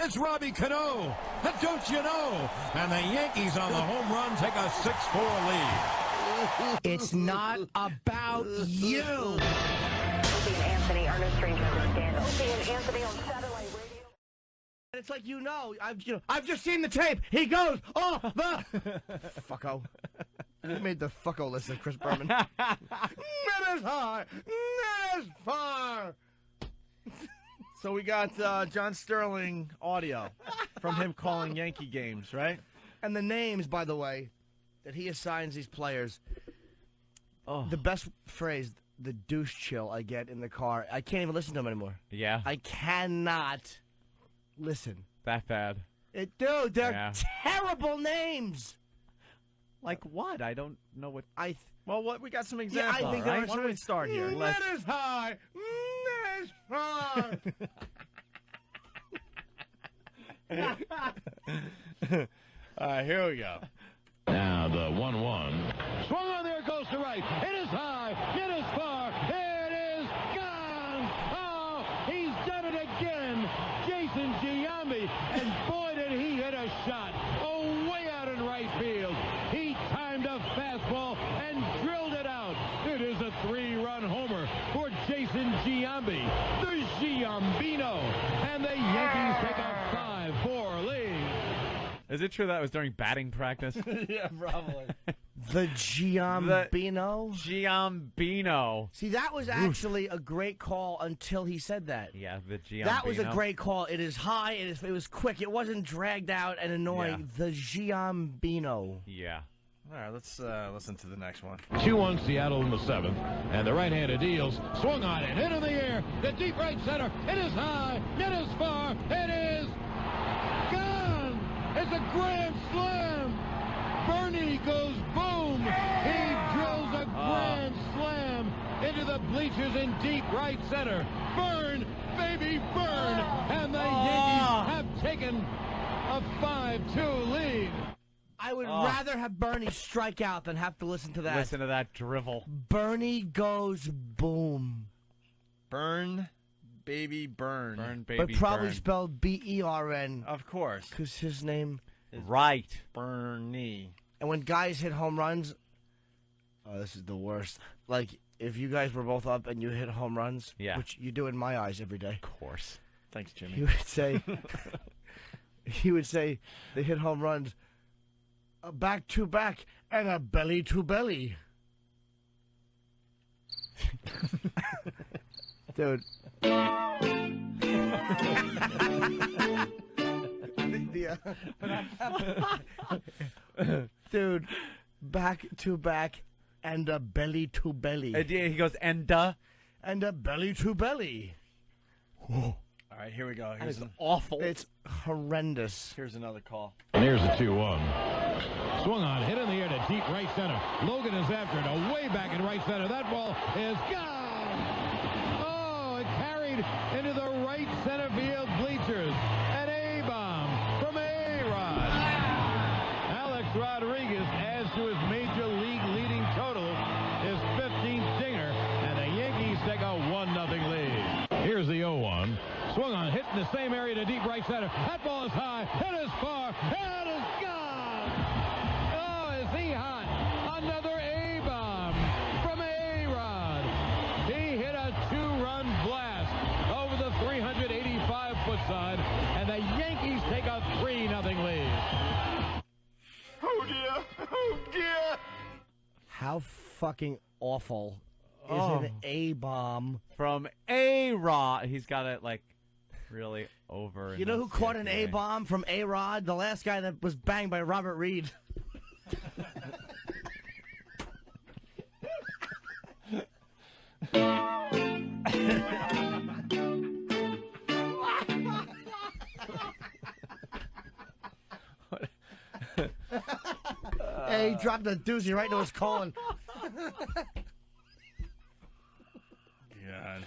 It's Robbie Cano. Don't you know? And the Yankees on the home run take a 6-4 lead. It's not about you. Opie and Anthony are no strangers to scandal. Opie and Anthony on satellite radio. It's like, I've just seen the tape. He goes, oh, the fucko. Who made the fucko list of Chris Berman? Not as high, not as far. So we got John Sterling audio from him calling Yankee games, right? And the names, by the way, that he assigns these players. Oh. The best phrase, the douche chill I get in the car. I can't even listen to him anymore. Yeah. I cannot listen. That bad. Dude, they're terrible names. Like what? I don't know what. Well, what we got some examples. Yeah, I think right? Why don't we start here? Not as high, not as far. All right, here we go. Now the 1-1. Swung on there, goes to right. It is high, it is far, it is gone. Oh, he's done it again. Jason Giambi, and boy did he hit a shot. Oh, way out in right field. He timed a fastball and drilled it out. It is a 3-run homer for Jason Giambi, the Giambino, and the Yankees take a 5-4 lead. Is it true that was during batting practice? Yeah, probably. The Giambino? Giambino. See, that was actually a great call until he said that. Yeah, the Giambino. That was a great call. It is high. It was quick. It wasn't dragged out and annoying. Yeah. The Giambino. Yeah. All right, let's listen to the next one. 2-1 Seattle in the 7th, and the right-handed deals swung on it, hit in the air, the deep right center. It is high, it is far, it is gone. It's a grand slam. Bernie goes boom. He drills a grand slam into the bleachers in deep right center. Burn, baby, burn. And the Yankees have taken a 5-2 lead. I would rather have Bernie strike out than have to listen to that. Listen to that drivel. Bernie goes boom. Burn, baby, burn. Burn, baby, But probably burn. spelled B-E-R-N. Of course. Because his name Right. Bernie. And when guys hit home runs, oh, this is the worst. Like, if you guys were both up and you hit home runs, Yeah. which you do in my eyes every day, Of course. Thanks, Jimmy. he would say they hit home runs, a back to back and a belly to belly. Dude. Dude, back to back and a belly to belly. He goes, and a belly to belly. All right, here we go. That is awful. It's horrendous. Here's another call. And here's the 2-1. Swung on, hit in the air to deep right center. Logan is after it, way back in right center. That ball is gone. Oh, it carried into the right center field bleachers. An A-bomb from A-Rod. Alex Rodriguez adds to his major league leading total, his 15th dinger, and the Yankees take a 1-0 lead. Here's the 0-1. Swung on, hit in the same area to deep right center. That ball is high, it is far, it is gone. Oh, is he hot? Another A-bomb from A-Rod. He hit a 2-run blast over the 385-foot side, and the Yankees take a 3-0 lead. Oh, dear. Oh, dear. How fucking awful is an A-bomb? From A-Rod. He's got it, like, really over. You know who caught an A-bomb from A-Rod? The last guy that was banged by Robert Reed. Hey, he dropped a doozy right into his colon. God.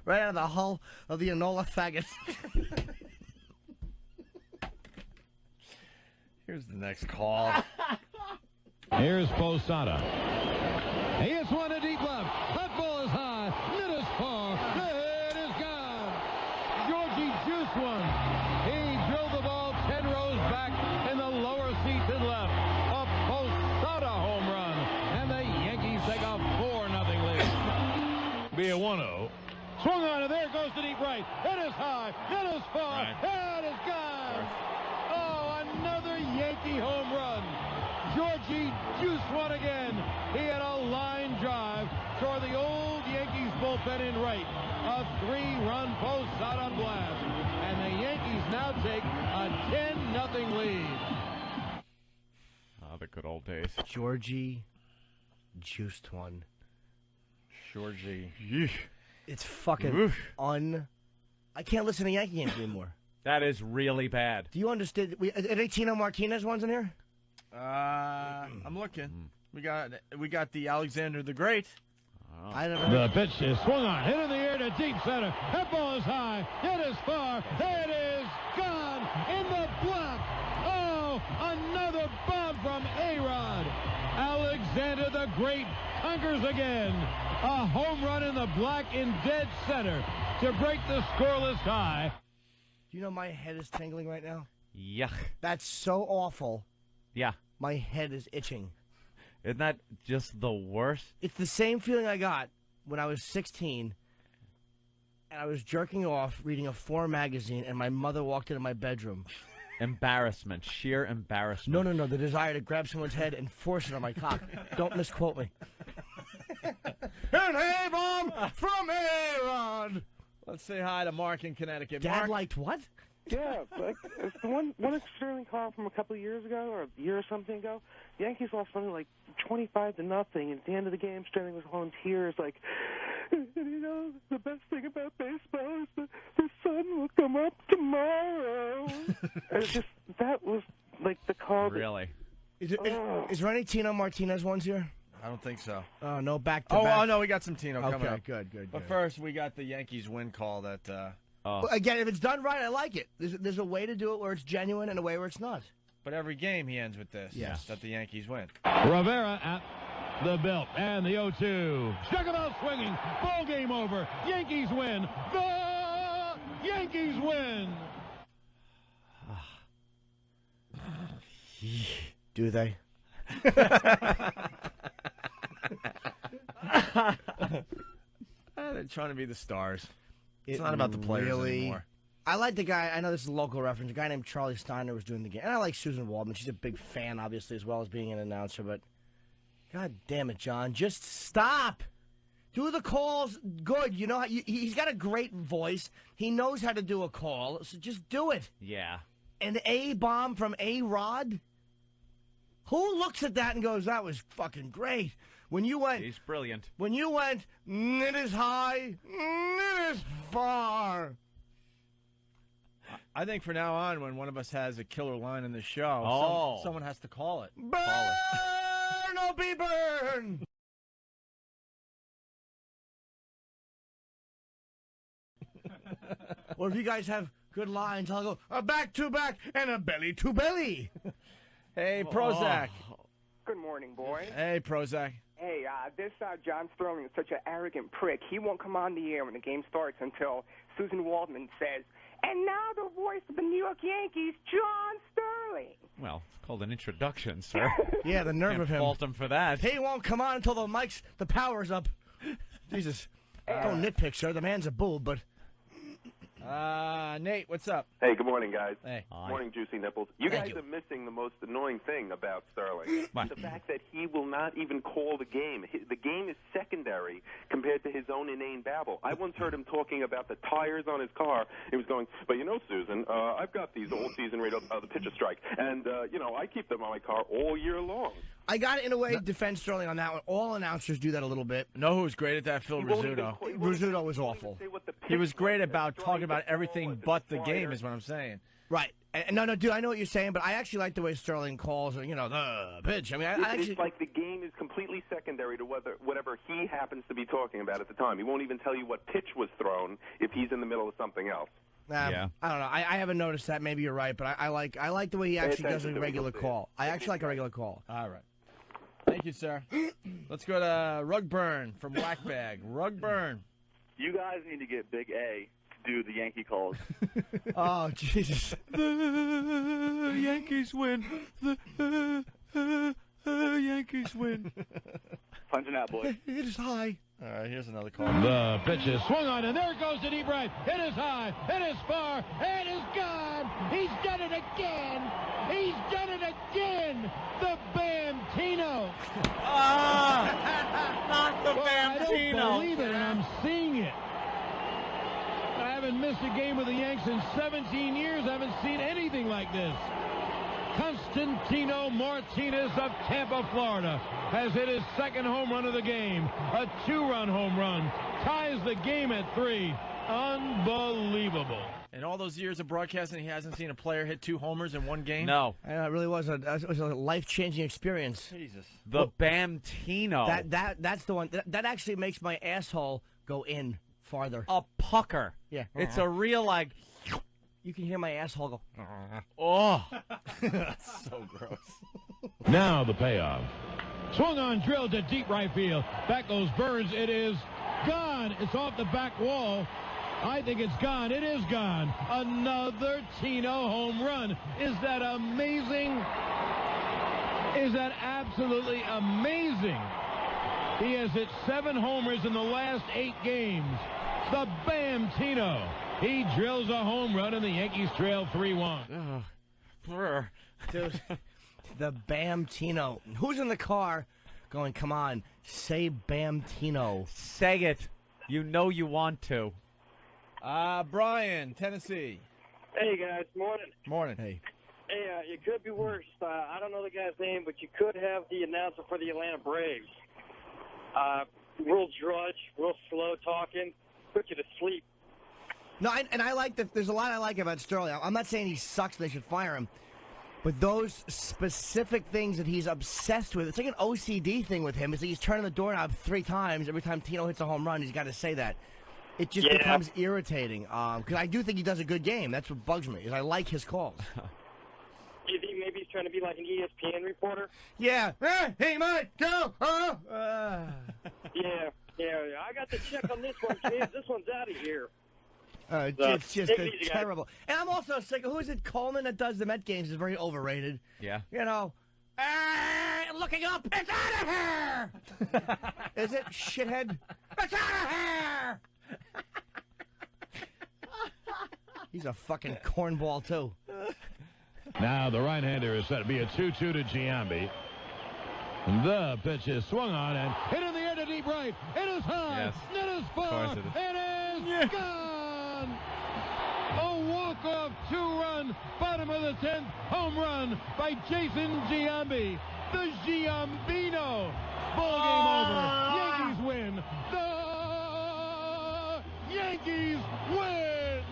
Right out of the hull of the Enola faggot. Here's the next call. Here's Posada. He hits one to deep left. That ball is high. It is far. It is gone. Georgie be a 1-0. Swung on, and there goes to deep right. It is high. It is far. It is gone. Oh, another Yankee home run. Georgie juice one again. He had a line drive toward the old Yankees bullpen in right. A 3-run post-side blast. And the Yankees now take a 10-0 lead. Oh, the good old days. Georgie juiced one. Georgie. It's fucking I can't listen to Yankee games anymore. That is really bad. Do you understand? Are they Tino Martinez ones in here? I'm looking. We got the Alexander the Great. I never The pitch is swung on, hit in the air to deep center. That ball is high. It is far. It is gone in the block. Oh, another bomb from A-Rod. Alexander the Great conquers again. A home run in the block in dead center to break the scoreless tie. Do you know my head is tingling right now? Yuck. That's so awful. Yeah. My head is itching. Isn't that just the worst? It's the same feeling I got when I was 16 and I was jerking off reading a 4 magazine and my mother walked into my bedroom. Embarrassment. Sheer embarrassment. No. The desire to grab someone's head and force it on my cock. Don't misquote me. An A-bomb from A-Rod. Let's say hi to Mark in Connecticut. Dad Mark? liked what? Yeah, like it's the one Sterling call from a couple of years ago, or a year or something ago. The Yankees lost something like 25-0, and at the end of the game, Sterling was all in tears, like, you know, the best thing about baseball is that the sun will come up tomorrow. And it just, that was like the call. Really? Is there any Tino Martinez ones here? I don't think so. Oh, no, back-to-back. Oh, no, we got some Tino coming up. Okay, good. But first, we got the Yankees win call that... Well, again, if it's done right, I like it. There's a way to do it where it's genuine and a way where it's not. But every game he ends with this. Yes. That the Yankees win. Rivera at the belt and the 0-2. Struck him out swinging. Ball game over. Yankees win. The Yankees win. Do they? They're trying to be the stars. It's not about the players anymore. I like the guy. I know this is a local reference. A guy named Charlie Steiner was doing the game. And I like Suzyn Waldman. She's a big fan, obviously, as well as being an announcer. But, God damn it, John. Just stop. Do the calls good. You know, he's got a great voice. He knows how to do a call. So just do it. Yeah. An A-bomb from A-Rod? Who looks at that and goes, that was fucking great? When you went... He's brilliant. When you went, it is high, it is far. I think from now on, when one of us has a killer line in the show, someone has to call it. Burn, oh, be burn. Or if you guys have good lines, I'll go a back to back and a belly to belly. Hey, Prozac. Good morning, boys. Hey, Prozac. Hey, this John Sterling is such an arrogant prick. He won't come on the air when the game starts until Suzyn Waldman says, and now the voice of the New York Yankees, John Sterling. Well, it's called an introduction, sir. Yeah, the nerve of him. Fault him for that. He won't come on until the power's up. Jesus. Don't nitpick, sir. The man's a bull, but... Nate, what's up? Hey, good morning, guys. Hey. Morning, Juicy Nipples. You guys are missing the most annoying thing about Sterling. What? The fact that he will not even call the game. The game is secondary compared to his own inane babble. I once heard him talking about the tires on his car. He was going, but you know, Susan, I've got these all-season radio, the pitcher strike, and, you know, I keep them on my car all year long. I got to, in a way, defend Sterling on that one. All announcers do that a little bit. Know who was great at that? Phil Rizzuto. Rizzuto was awful. He was great about talking about everything but the game, is what I'm saying. Right. And no, dude, I know what you're saying, but I actually like the way Sterling calls, you know, the pitch. I mean, I actually... It's like the game is completely secondary to whatever he happens to be talking about at the time. He won't even tell you what pitch was thrown if he's in the middle of something else. Yeah. I don't know. I haven't noticed that. Maybe you're right, but I like the way he actually does a regular call. I actually like a regular call. All right. Thank you, sir. Let's go to Rugburn from Whackbag. Rugburn. You guys need to get Big A to do the Yankee calls. Oh, Jesus. The Yankees win. Yankees win. Punching out, boy. It is high. All right, here's another call. The pitch is swung on, and there it goes to deep right. It is high. It is far. It is gone. He's done it again. He's done it again. The Bamtino. Not the I don't Bamtino. believe it, and I'm seeing it. I haven't missed a game with the Yanks in 17 years. I haven't seen anything like this. Constantino Martinez of Tampa, Florida, has hit his second home run of the game. A 2-run home run. Ties the game at 3. Unbelievable. In all those years of broadcasting, he hasn't seen a player hit 2 homers in one game? No. It really was a life-changing experience. Jesus. The Bamtino. That's the one. That actually makes my asshole go in farther. A pucker. Yeah. It's a real, like... You can hear my asshole go. Oh. That's so gross. Now the payoff. Swung on, drilled to deep right field. Back goes Burns. It is gone. It's off the back wall. I think it's gone. It is gone. Another Tino home run. Is that amazing? Is that absolutely amazing? He has hit 7 homers in the last 8 games. The Bamtino. He drills a home run, and the Yankees trail 3-1. Dude, the Bamtino. Who's in the car going, come on, say Bamtino. Say it. You know you want to. Brian, Tennessee. Hey, guys. Morning. Morning. Hey. Hey, it could be worse. I don't know the guy's name, but you could have the announcer for the Atlanta Braves. Real drudge, real slow talking, put you to sleep. No, and I like that. There's a lot I like about Sterling. I'm not saying he sucks and they should fire him, but those specific things that he's obsessed with, it's like an OCD thing with him. It's like he's turning the doorknob 3 times every time Tino hits a home run. He's got to say that. It just becomes irritating because I do think he does a good game. That's what bugs me. Is I like his calls. Do you think maybe he's trying to be like an ESPN reporter? Yeah. Hey, Mike, go. Yeah. I got the check on this one, kids. This one's out of here. It's just take it easy, guys. terrible. And I'm also sick of, who is it, Coleman, that does the Met games, is very overrated. Yeah. You know, looking up, it's out of here! Is it, shithead? It's out of here! He's a fucking cornball, too. Now the right-hander is set to be a 2-2 to Giambi. The pitch is swung on and hit in the air to deep right. It is high. Yes. It is far. It is gone. A walk-off 2-run, bottom of the 10th home run by Jason Giambi. The Giambino. Ball game over. Yankees win. The Yankees win.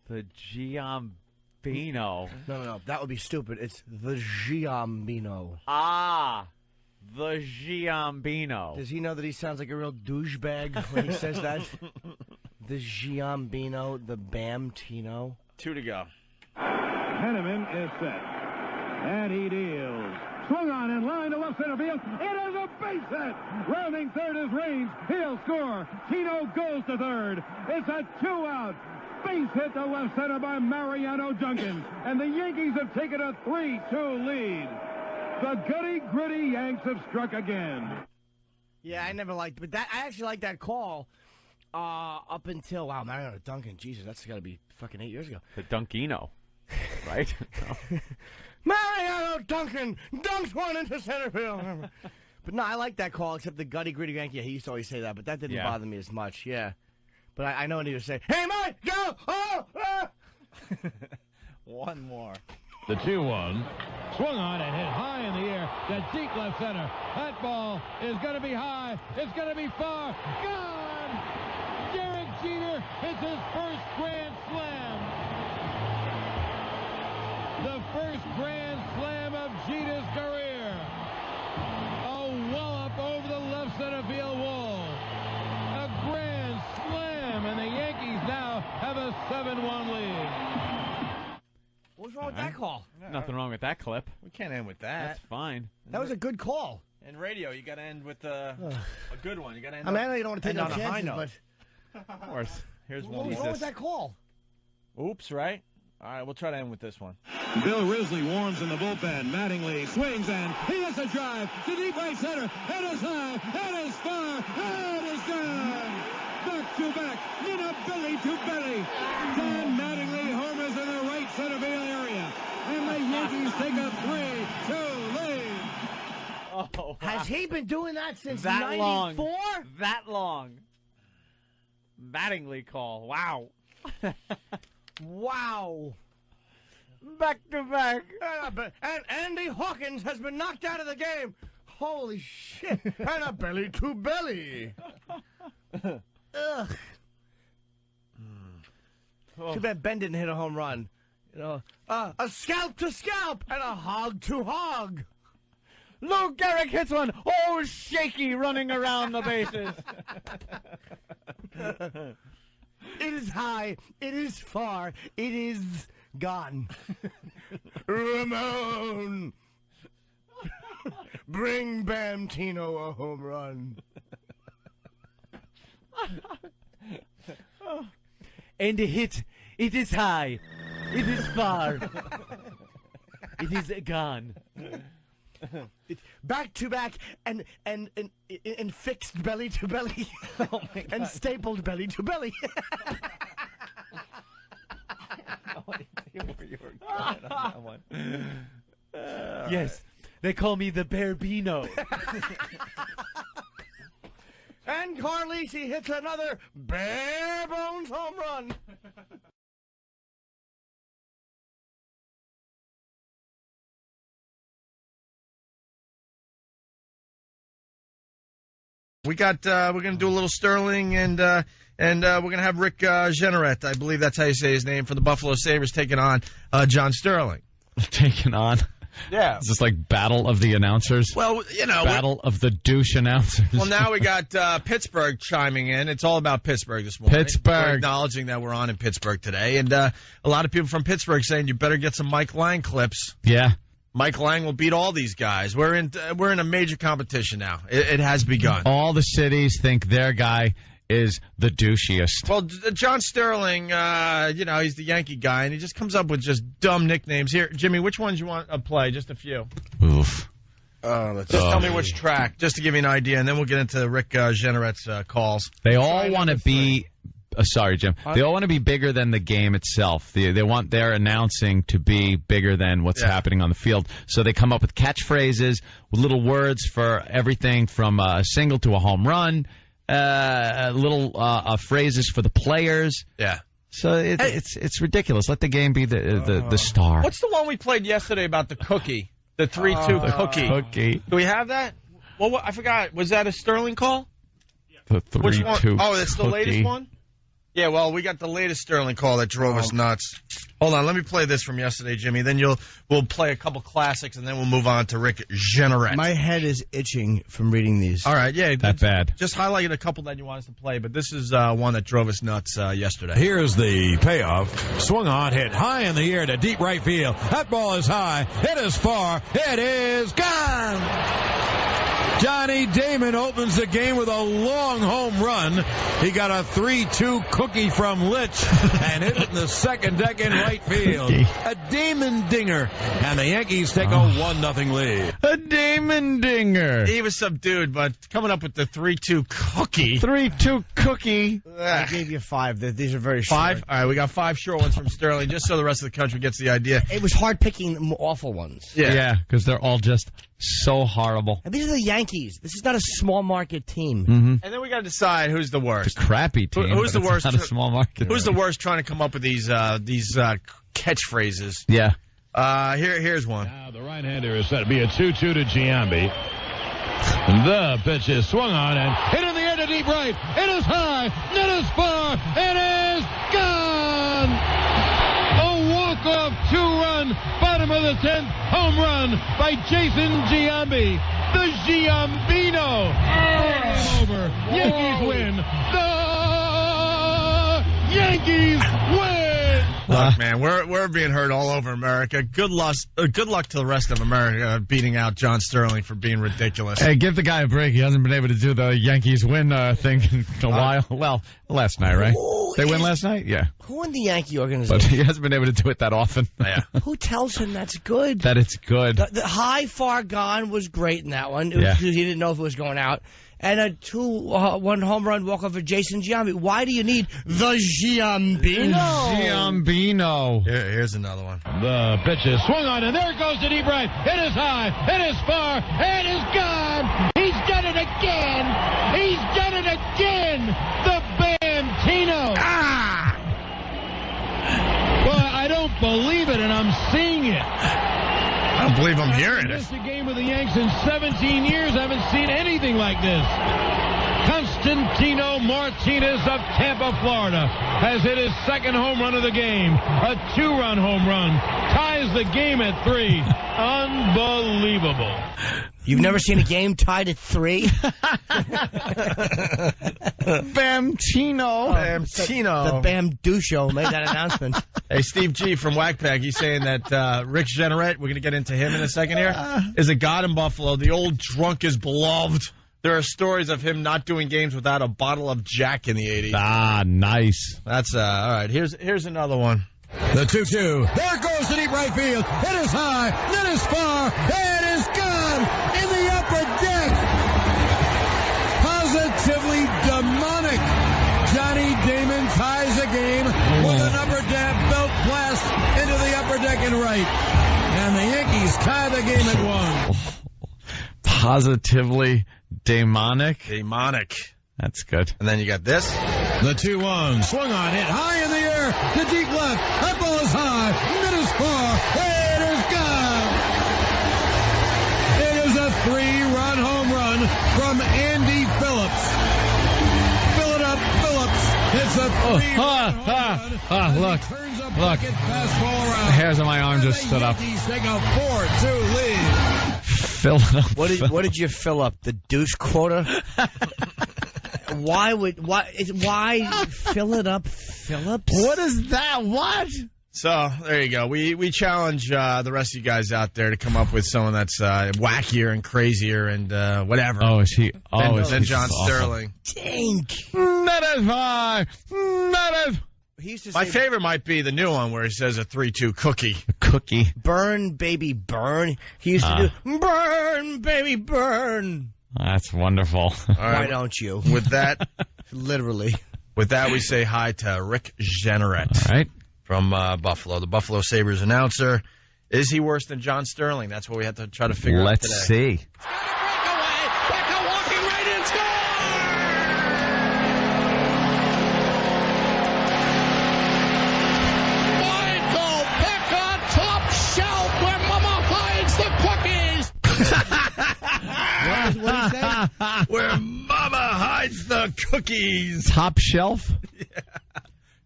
The Giambino. No. That would be stupid. It's the Giambino. Ah. The Giambino. Does he know that he sounds like a real douchebag when he says that? The Giambino, the Bamtino. 2 to go. Henneman is set. And he deals. Swung on in line to left center field. It is a base hit. Rounding third is Raines. He'll score. Tino goes to third. It's a 2-out. Base hit to left center by Mariano Duncan. And the Yankees have taken a 3-2 lead. The gritty Yanks have struck again. Yeah, I never liked, but that I actually liked that call up until, wow, Mariano Duncan. Jesus, that's got to be fucking 8 years ago. The Dunkino. Right? Mariano Duncan dunks one into center field. But no, I like that call, except the gritty Yankee. Yeah, he used to always say that, but that didn't bother me as much. Yeah. But I know what he was saying. Hey, Mike, go! Oh! One more. The 2-1. Swung on and hit high in the air. That deep left center. That ball is going to be high. It's going to be far. Gone! Derek Jeter hits his first grand slam. The first grand slam of Jeter's career. A wallop over the left center field wall. A grand slam, and the Yankees now have a 7-1 lead. What's wrong with that call? Nothing wrong with that clip. We can't end with that. That's fine. That was a good call. In radio, you got to end with a good one. You got to end. I mean, I know you don't want to take no on a high chances, note. but Of course. Here's what one. was wrong with that call? Oops, right? All right, we'll try to end with this one. Bill Risley warms in the bullpen. Mattingly swings and he has a drive to deep right center. It is high. It is far. It is gone. Back to back. Belly to belly. Don Mattingly homers in the right center field area. And the Yankees take a 3-2 lead. Oh, wow. Has he been doing that since that 94? long? That long. Mattingly call. Wow. Wow. Back to back. And Andy Hawkins has been knocked out of the game. Holy shit. And a belly to belly. Ugh. Too bad Ben didn't hit a home run. You know, a scalp to scalp and a hog to hog. Lou Gehrig hits one. Oh, shaky running around the bases. It is high. It is far. It is gone. Ramon. Bring Bam Tino a home run. And the hit. It is high. It is far. It is gone. It's back to back and fixed belly to belly. Oh my God. And stapled belly to belly. Yes, they call me the Bearbino. And Carlisi hits another bare bones home run. We're gonna do a little Sterling and we're gonna have Rick Jeaneret, I believe that's how you say his name, for the Buffalo Sabres taking on John Sterling. Taking on? Yeah. Is this like Battle of the Announcers? Well, you know. Battle of the douche announcers. Well, now we got Pittsburgh chiming in. It's all about Pittsburgh this morning. Pittsburgh. We're acknowledging that we're on in Pittsburgh today. And a lot of people from Pittsburgh saying you better get some Mike Lang clips. Yeah. Mike Lang will beat all these guys. We're in a major competition now. It has begun. All the cities think their guy is the douchiest. Well, John Sterling, he's the Yankee guy, and he just comes up with just dumb nicknames. Here, Jimmy, which ones you want to play? Just a few. Oof. Just tell me which track, just to give you an idea, and then we'll get into Rick Jeaneret's calls. They all want to be... sorry, Jim. They all want to be bigger than the game itself. They want their announcing to be bigger than what's happening on the field. So they come up with catchphrases, with little words for everything from a single to a home run, little phrases for the players. Yeah. So it's ridiculous. Let the game be the star. What's the one we played yesterday about the cookie? The 3-2 cookie. Cookie. Do we have that? Well, I forgot. Was that a Sterling call? The 3-2 Oh, that's the latest one? Yeah, well, we got the latest Sterling call that drove us nuts. Hold on, let me play this from yesterday, Jimmy. Then we'll play a couple classics, and then we'll move on to Rick Jeaneret. My head is itching from reading these. All right, yeah. That bad. Just highlight a couple that you want us to play, but this is one that drove us nuts yesterday. Here's the payoff. Swung on, hit high in the air to deep right field. That ball is high. It is far. It is gone. Johnny Damon opens the game with a long home run. He got a 3-2 cookie from Litch and hit it in the second deck in right field. A Damon dinger. And the Yankees take a 1-0 lead. A Damon dinger. He was subdued, but coming up with the 3-2 cookie. 3-2 cookie. I gave you 5. These are very short. 5? All right, we got 5 short ones from Sterling, just so the rest of the country gets the idea. It was hard picking the awful ones. Yeah, because they're all just so horrible. And these are the Yankees. This is not a small market team. Mm-hmm. And then we got to decide who's the worst. It's a crappy team. Who's the worst? Not a small market. Who's the worst trying to come up with these catchphrases? Yeah. Here's one. Now the right-hander is set to be a 2-2 to Giambi. The pitch is swung on and hit in the air to deep right. It is high. It is far. It is gone. A walk-off 2-run, bottom of the 10th, home run by Jason Giambi. The Giambino. Game over. Yankees win. The Yankees win. Look, man, we're being heard all over America. Good luck to the rest of America beating out John Sterling for being ridiculous. Hey, give the guy a break. He hasn't been able to do the Yankees win thing in a while. Well, last night, right? They win last night? Yeah. Who in the Yankee But organization? he hasn't been able to do it that often. Yeah. Who tells him that's good? That it's good. The high far gone was great in that one. Yeah. He didn't know if it was going out. And a 2-1 home run walk off for Jason Giambi. Why do you need the Giambino? Giambino. Here's another one. The pitch is swung on, and there it goes to deep right. It is high. It is far. It is gone. He's done it again. He's done it again. The Bantino. Well, I don't believe it, and I'm seeing it. I don't believe I'm hearing I it. missed a game with the Yanks in 17 years. I haven't seen anything like this. Constantino Martinez of Tampa, Florida, has hit his second home run of the game. A 2-run home run. Ties the game at 3. Unbelievable. You've never seen a game tied at 3? Bamtino. Bamtino. The Bam Dusho made that announcement. Hey, Steve G from Whackpack, he's saying that Rick Jeaneret, we're going to get into him in a second here, is a god in Buffalo. The old drunk is beloved. There are stories of him not doing games without a bottle of Jack in the 80s. Ah, nice. That's, all right, here's another one. The 2-2. There goes to deep right field. It is high. It is far. It is gone in the upper deck. Positively demonic. Johnny Damon ties the game with an upper deck belt blast into the upper deck and right. And the Yankees tie the game at 1. Positively demonic. Demonic. That's good. And then you got this. The 2-1. Swung on, hit high in the air to deep left. That ball is high. It is far. It is gone. It is a 3-run home run from Andy Phillips. Fill it up, Phillips. It's a 3-run home run. Look. Turns up Look. pocket fastball around. The hairs on my arm just stood up. Yankees take a 4-2 lead. Fill it up. What did you fill up? The douche quota? Why fill it up, Phillips? What is that? What? So, there you go. We challenge the rest of you guys out there to come up with someone that's wackier and crazier and whatever. Oh, is he? Oh, than John Sterling. Dink. Not as high. Not as... He used to My say, favorite might be the new one where he says a 3-2 cookie. A cookie. burn, baby, burn. He used to do, burn, baby, burn. That's wonderful. All right. Why don't you? With that, Literally. we say hi to Rick Jeaneret All right. from Buffalo, the Buffalo Sabres announcer. Is he worse than John Sterling? That's what we have to try to figure out today. Let's see. What did he say? Where Mama hides the cookies. Top shelf? Yeah.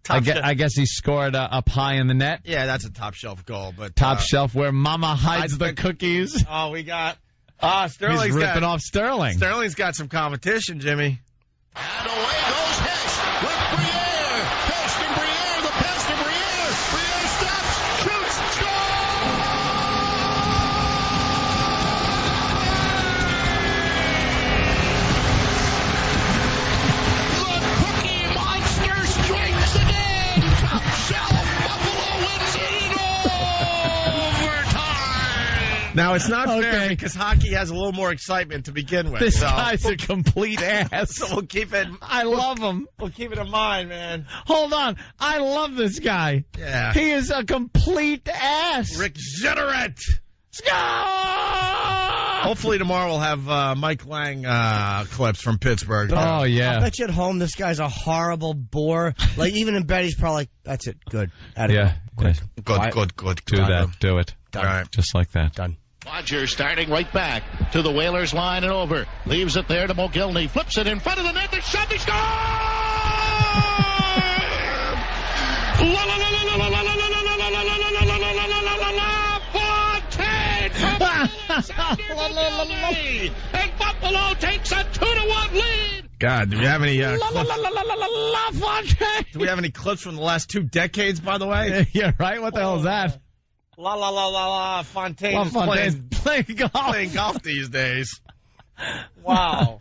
I guess he scored up high in the net. Yeah, that's a top shelf goal. But Top shelf where Mama hides the cookies. Oh, we got Sterling's He's ripping off Sterling. Sterling's got some competition, Jimmy. And away goes Hicks with Briere. Hicks and Briere, the pass to Briere. Briere stops, shoots, The Cookie Monster strikes again. Top shelf, Buffalo wins it in overtime. Now, it's not fair because hockey has a little more excitement to begin with. This guy's a complete ass. So we'll keep it. I love him. We'll keep it in mind, man. Hold on. I love this guy. Yeah. He is a complete ass. Rick Jeaneret. Score! Hopefully tomorrow we'll have Mike Lang clips from Pittsburgh. Oh, yeah. I bet you at home this guy's a horrible bore. Like, even in bed, he's probably like, that's it. Good. Yeah. Good. Do that. Do it. All right. Just like that. Done. Rogers starting right back to the Whalers line and over. Leaves it there to Mogilny. Flips it in front of the net. The shot. He scores! La la la la la la la la la la la la la la la la la la Fontaine from Mogilny. And Buffalo takes a 2-1 lead. God, do we have any clips? Fontaine. Do we have any clips from the last 2 decades, by the way? Yeah, right? What the hell is that? La la la la la. Fontaine is Fontaine's playing golf. playing golf these days. Wow.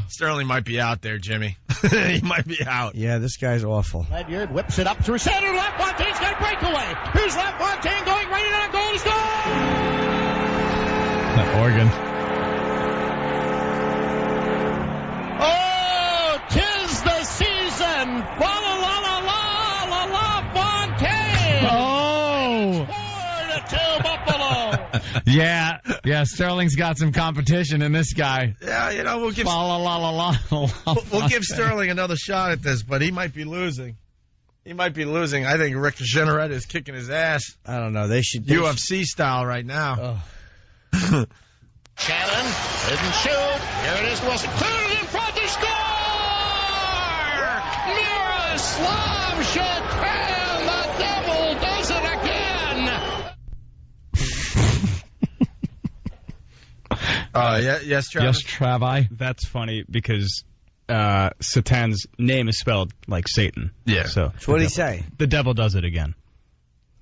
Sterling might be out there, Jimmy. He might be out. Yeah, this guy's awful. Ledyard whips it up through center. LaFontaine's got a breakaway. Here's LaFontaine going right in on goal. He scores! That organ. Oh, 'tis the season. La la la la la la la Fontaine. Oh. To Buffalo. Yeah, Sterling's got some competition in this guy. Yeah, you know, we'll give We'll give Sterling another shot at this, but he might be losing. I think Rick Jeaneret is kicking his ass. I don't know. They should UFC style right now. Oh. Shannon didn't shoot. Here it is, Wilson. Cleared it in front to score! Miroslav Shatan, the devil does it again. Yes, Travis. Yes, Travi. That's funny because Satan's name is spelled like Satan. Yeah. So what did he say? The devil does it again.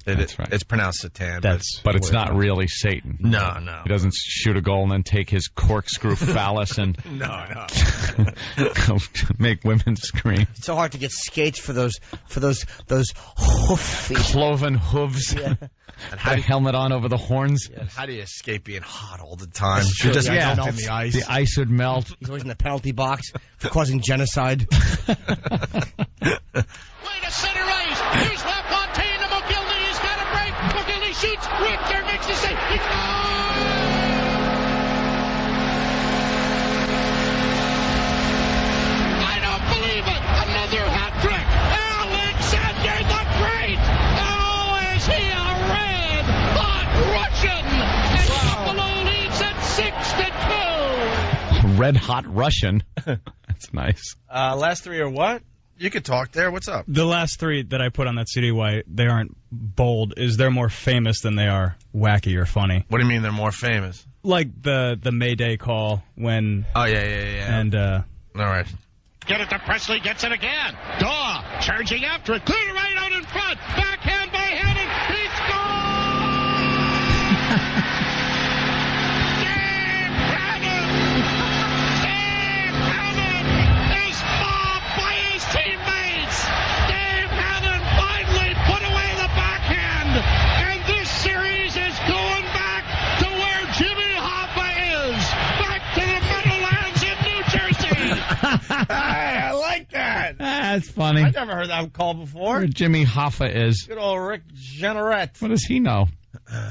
That's right. It's pronounced Satan. But it's not really Satan. No. He doesn't shoot a goal and then take his corkscrew phallus and No. make women scream. It's so hard to get skates for those hoof. Cloven hooves. Yeah. The helmet on over the horns. And how do you escape being hot all the time? That's You true. just Yeah. melt in the ice. The ice would melt. He's always in the penalty box for causing genocide. Way to center ice. Here's LaFontaine to McGillney. He's got a break. McGillney shoots. Richter makes the save. He scores! I don't believe it. Another hat trick. Alexander the Great. Oh, is he a red hot Russian? And Buffalo leads at 6-2. Red hot Russian. That's nice. Last three are what? You could talk there. What's up? The last three that I put on that CD, why they aren't bold, is they're more famous than they are wacky or funny. What do you mean they're more famous? Like the Mayday call when... Oh, yeah. And, all right. Get it to Presley, gets it again. Daw charging after it, cleared it right out in front. Backhand by Hannon, he scores! Dave Hannon is mobbed by his teammates. Dave Hannon finally put away the backhand, and this series is going back to where Jimmy Hoffa is, back to the Meadowlands in New Jersey. Hey, I like that. That's funny. I never heard that call before. Where Jimmy Hoffa is. Good old Rick Jeaneret. What does he know?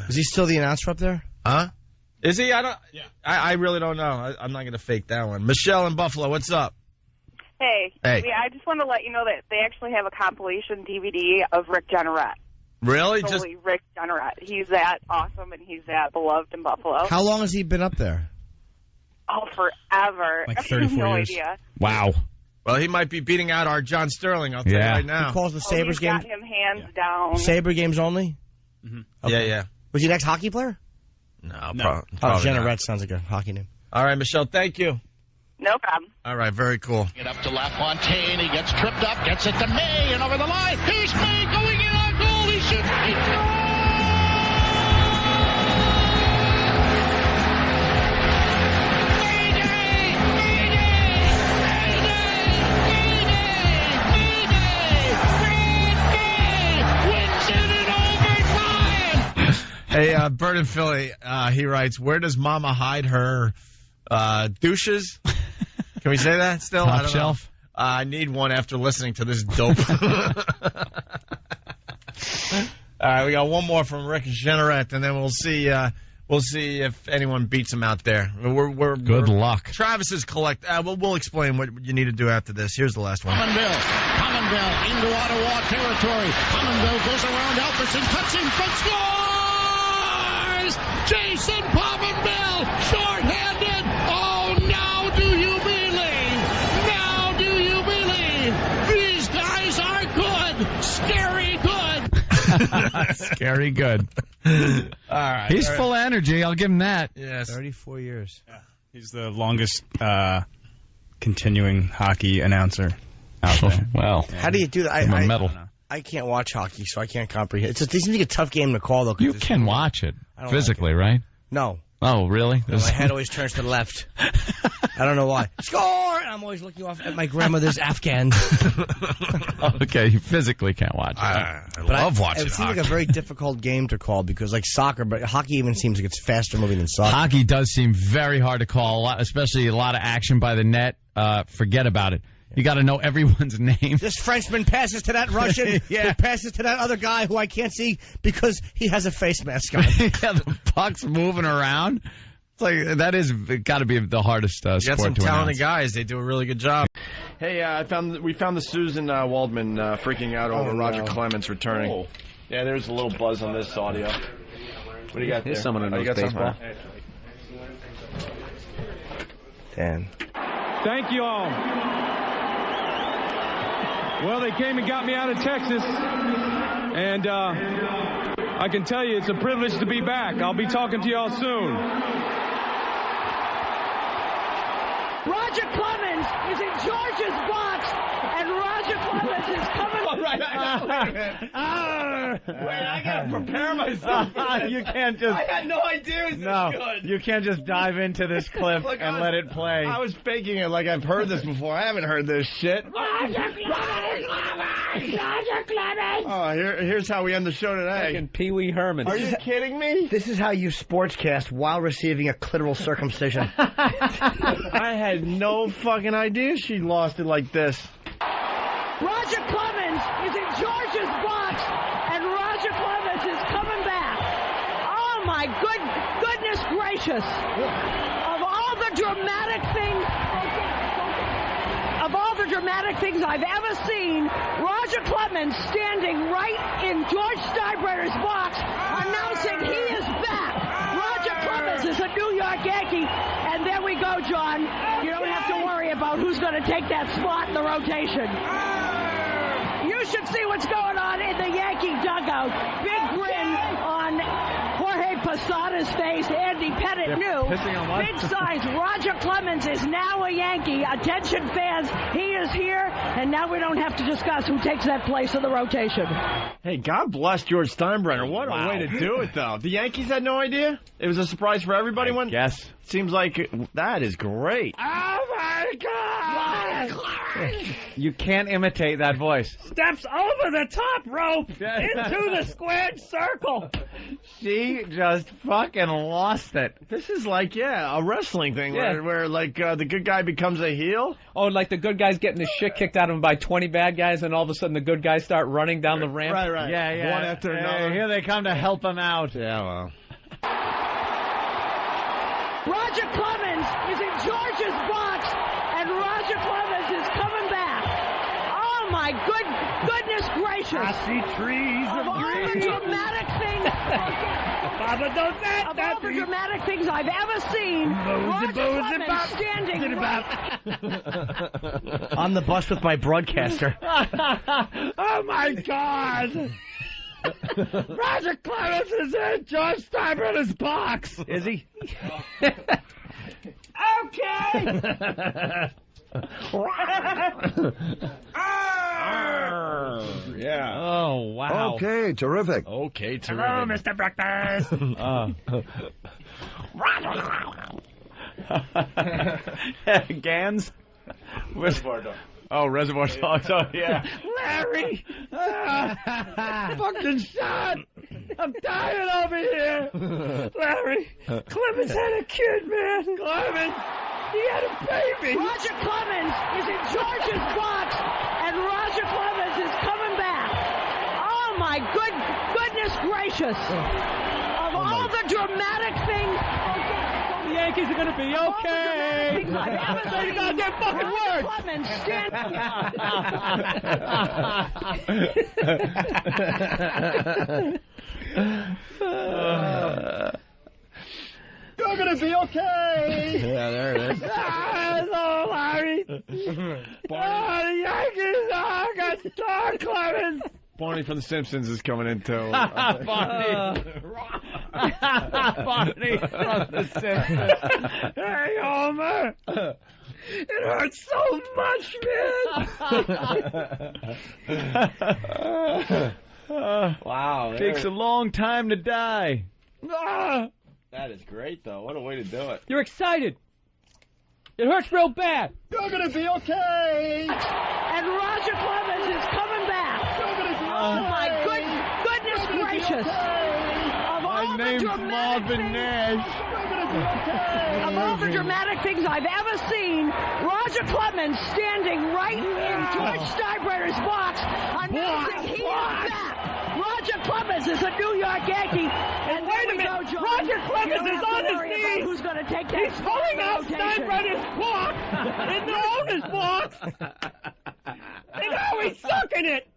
Is he still the announcer up there? Huh? Is he? I really don't know. I'm not going to fake that one. Michelle in Buffalo, what's up? Hey. Hey. Yeah, I just want to let you know that they actually have a compilation DVD of Rick Jeaneret. Really? Totally Rick Jeaneret. He's that awesome and he's that beloved in Buffalo. How long has he been up there? Oh, forever. Like 34 no years. idea. Wow. Well, he might be beating out our John Sterling, I'll tell you right now. He calls the Sabres He's game. got him hands down. Sabre games only? Mm-hmm. Okay. Yeah. Was he an ex-hockey player? No. Oh, Probably Jeaneret not. sounds like a hockey name. All right, Michelle, thank you. No problem. All right, very cool. Get up to LaFontaine. He gets tripped up, gets it to May, and over the line. Here's May going in on goal. He shoots. He Hey, Bert in Philly, he writes, where does Mama hide her douches? Can we say that still? I Top don't shelf? know. I need one after listening to this dope. All right, we got one more from Rick Jeaneret, and then we'll see if anyone beats him out there. Good luck. Travis's collect. We'll explain what you need to do after this. Here's the last one. Pominville into Ottawa territory. Pominville goes around Alfredson, cuts in front, scores! Jason Pominville, short-handed. Oh, now do you believe? Now do you believe? These guys are good, scary good. Scary good. All right. He's full of energy. I'll give him that. Yes. 34 years. Yeah. He's the longest continuing hockey announcer out there. Well, how do you do that? Give him a medal. I can't watch hockey, so I can't comprehend. It seems like a tough game to call, though. You can watch it physically, right? No. Oh, really? And my head always turns to the left. I don't know why. Score! And I'm always looking off at my grandmother's Afghans. Okay, you physically can't watch it. I love watching It seems hockey. like a very difficult game to call because, like soccer, but hockey even seems like it's faster moving than soccer. Hockey does seem very hard to call, especially a lot of action by the net. Forget about it. You got to know everyone's name. This Frenchman passes to that Russian, who passes to that other guy who I can't see because he has a face mask on. Yeah, the puck's moving around. It's like that is got to be the hardest sport You got some to talented announce. guys. They do a really good job. Hey, we found the Suzyn Waldman freaking out over Roger Clemens returning. Oh. Yeah, there's a little buzz on this audio. What do you got there? Here's someone who knows you got baseball. Dan. Thank you all. Well, they came and got me out of Texas, and I can tell you it's a privilege to be back. I'll be talking to y'all soon. Roger Clemens is in George's box, and Roger Clemens is coming. Wait, I gotta prepare myself. You can't just. I had no idea it was this good. You can't just dive into this clip and let it play. I was faking it like I've heard this before. I haven't heard this shit. Roger Clemens! Roger Clemens! Oh, here's how we end the show today. Fucking Pee Wee Herman. Are you kidding me? This is how you sportscast while receiving a clitoral circumcision. I had no fucking idea she lost it like this. Roger Clemens is in George's box, and Roger Clemens is coming back. Oh my goodness gracious! Of all the dramatic things I've ever seen, Roger Clemens standing right in George Steinbrenner's box, announcing he is back. Roger Clemens is a New York Yankee, and there we go, John. You don't have to worry about who's going to take that spot in the rotation. You should see what's going on in the Yankee dugout. Big grin on Jorge Posada's face. Andy Pettit knew. Big signs. Roger Clemens is now a Yankee. Attention, fans. He is here, and now we don't have to discuss who takes that place in the rotation. Hey, God bless George Steinbrenner. What a way to do it, though. The Yankees had no idea? It was a surprise for everybody? Yes. Seems like that is great. Oh, my God! You can't imitate that voice. Steps over the top rope into the squared circle. She just fucking lost it. This is like, a wrestling thing where the good guy becomes a heel. Oh, like the good guy's getting his shit kicked out of him by 20 bad guys, and all of a sudden the good guys start running down the ramp. Right. Yeah. One after another. Here they come to help him out. Yeah, well. Roger Clemens is in George's box, and Roger Clemens is coming back. Oh my goodness gracious! I see trees of all the dramatic things, of all the dramatic things I've ever seen, Roger Clemens standing right. On the bus with my broadcaster. Oh my God! Roger Clemens is in George Steinbrenner's box. Is he? Okay. Yeah. Oh, wow. Okay, terrific. Hello, Mr. Breakfast. Gans? Reservoir Dogs. Oh, Reservoir Dogs. Oh, yeah. Larry! Fucking shot! I'm dying over here! Larry! Clemens had a kid, man! Clemens! He had a baby! Roger Clemens is in George's box, and Roger Clemens is coming back! Oh my goodness gracious! Of all the dramatic things... The Yankees are going to be okay. Say the goddamn fucking word! Clemens You're gonna be okay. Yeah, there it is. Hello, Larry. The Yankees got Star Clemens. Barney from The Simpsons is coming in, too. Barney. Barney from The Simpsons. Hey, Homer. It hurts so much, man. Wow. Takes a long time to die. That is great, though. What a way to do it. You're excited. It hurts real bad. You're going to be okay. And Roger Clemens is coming back. You're going to be okay. Oh, my goodness gracious. My name's Marvin Nash. Of all the dramatic things I've ever seen, Roger Clemens standing right in George Steinbrenner's box announcing he is back. Roger Clemens is a New York Yankee. And wait a minute, Roger Clemens is on his knees. Who's going to take that? He's pulling out Steinbrenner's box in the owner's box. And now he's sucking it.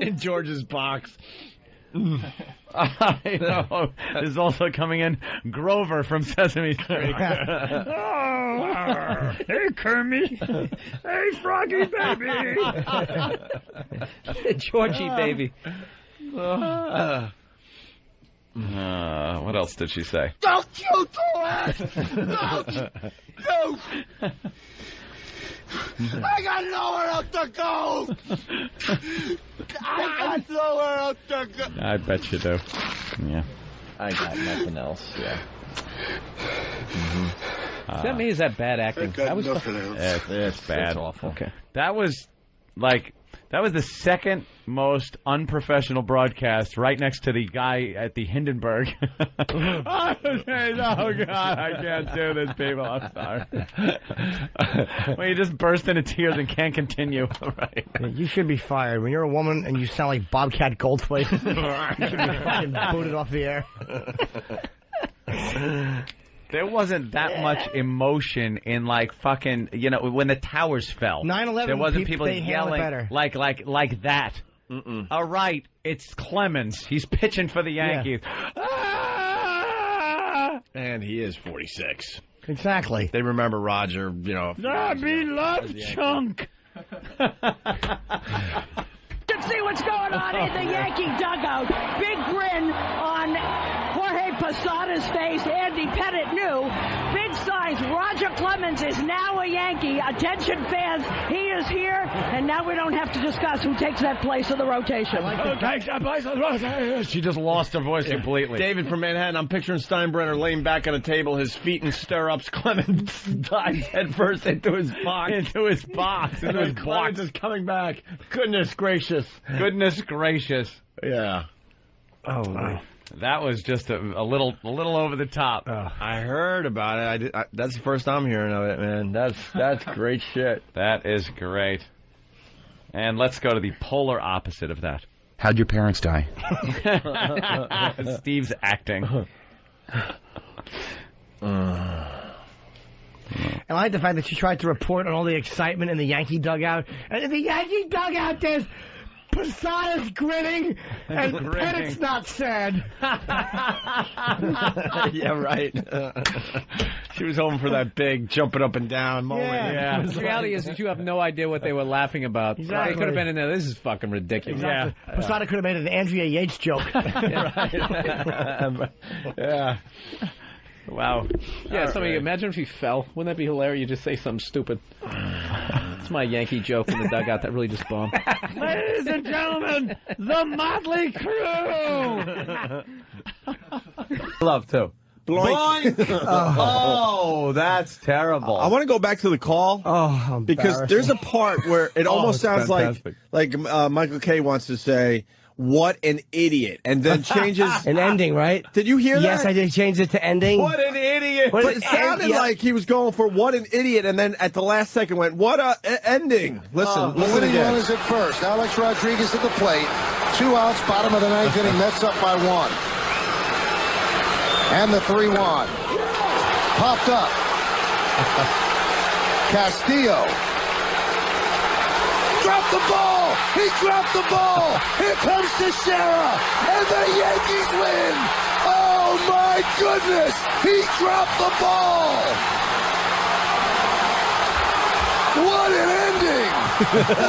In George's box. I know. There's also coming in Grover from Sesame Street. Hey, Kermit. Hey, Froggy baby. Georgie baby. What else did she say? Don't you do it! Don't you! I got nowhere else to go! I got nowhere else to go! I bet you do. Yeah. I got nothing else. Yeah. Is that me? Is that bad acting? That was nothing else. It's bad. That's awful. Okay. That was the second most unprofessional broadcast, right next to the guy at the Hindenburg. Oh God, I can't do this, people. I'm sorry. When you just burst into tears and can't continue. Right. You should be fired. When you're a woman and you sound like Bobcat Goldthwait, you should be fucking booted off the air. There wasn't that much emotion in fucking, when the towers fell. 9/11. There wasn't people they yelling better. like that. All right, it's Clemens. He's pitching for the Yankees. Ah! And he is 46. Exactly. They remember Roger, The beloved chunk. Let's see what's going on in the Yankee dugout. Big grin on Jorge Posada's face. Andy Pettit knew. Big signs. Roger Clemens is now a Yankee. Attention fans, he is here. And now we don't have to discuss who takes that place in the rotation. She just lost her voice completely. David from Manhattan, I'm picturing Steinbrenner laying back on a table, his feet in stirrups. Clemens dives headfirst into his box. Into his box. Clemens is coming back. Goodness gracious. Goodness gracious. Yeah. Oh, my. That was just a little over the top. I heard about it. That's the first I'm hearing of it, man. That's great shit. That is great. And let's go to the polar opposite of that. How'd your parents die? Steve's acting. And I like the fact that she tried to report on all the excitement in the Yankee dugout. And in the Yankee dugout, there's Posada's grinning, and Pettit's not sad. Yeah, right. She was hoping for that big jumping up and down moment. Yeah. The reality is that you have no idea what they were laughing about. Exactly. They could have been in there. This is fucking ridiculous. Exactly. Yeah. Posada could have made an Andrea Yates joke. Yeah. Wow. Yeah, imagine if he fell. Wouldn't that be hilarious? You just say something stupid. It's my Yankee joke in the dugout that really just bombed. Ladies and gentlemen, the Motley Crew. Love too. Boink. Oh, that's terrible. I want to go back to the call. Oh, because there's a part where it almost sounds fantastic. like Michael Kay wants to say, "What an idiot," and then changes an ending, right? Did you hear that? Yes, I did change it to ending. What an idiot! But it sounded like he was going for "what an idiot," and then at the last second went, "What a ending." Listen, The listen winning again. run is at first. Alex Rodriguez at the plate. 2 outs, bottom of the ninth inning. Mets up by 1. And the 3-1. Popped up. Castillo. Dropped the ball. He dropped the ball. Here comes Teixeira. And the Yankees win. Oh, my goodness. He dropped the ball. What an ending.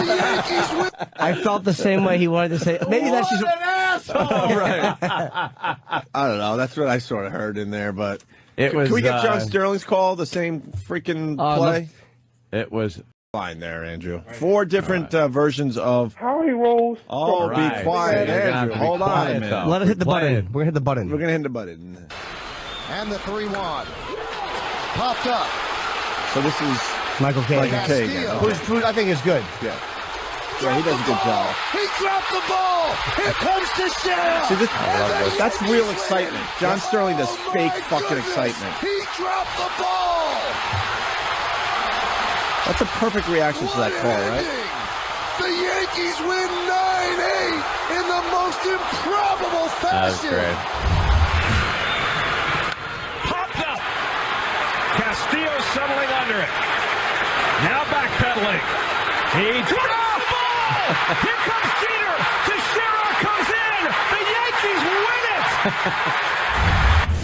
The Yankees win. I felt the same way he wanted to say. Maybe that's just an asshole. Right. I don't know. That's what I sort of heard in there, but It was, can we get John Sterling's call? The same freaking play. It was Line there, Andrew. 4 different versions of How he rolls. Oh, be quiet, Andrew. Hold on a minute. Let it hit the button. We're gonna hit the button. We're gonna hit the button. And the 3-1. Popped up. So this is Michael Caine. Who's I think is good. Yeah, he does a good job. He dropped the ball. Here comes Teixeira. See, that's real excitement. John Sterling does fake fucking excitement. He dropped the ball. That's a perfect reaction to that call, right? The Yankees win 9-8 in the most improbable fashion. That was great. Popped up. Castillo settling under it. Now backpedaling. He drops the ball. Here comes Jeaneret. Teixeira comes in. The Yankees win it.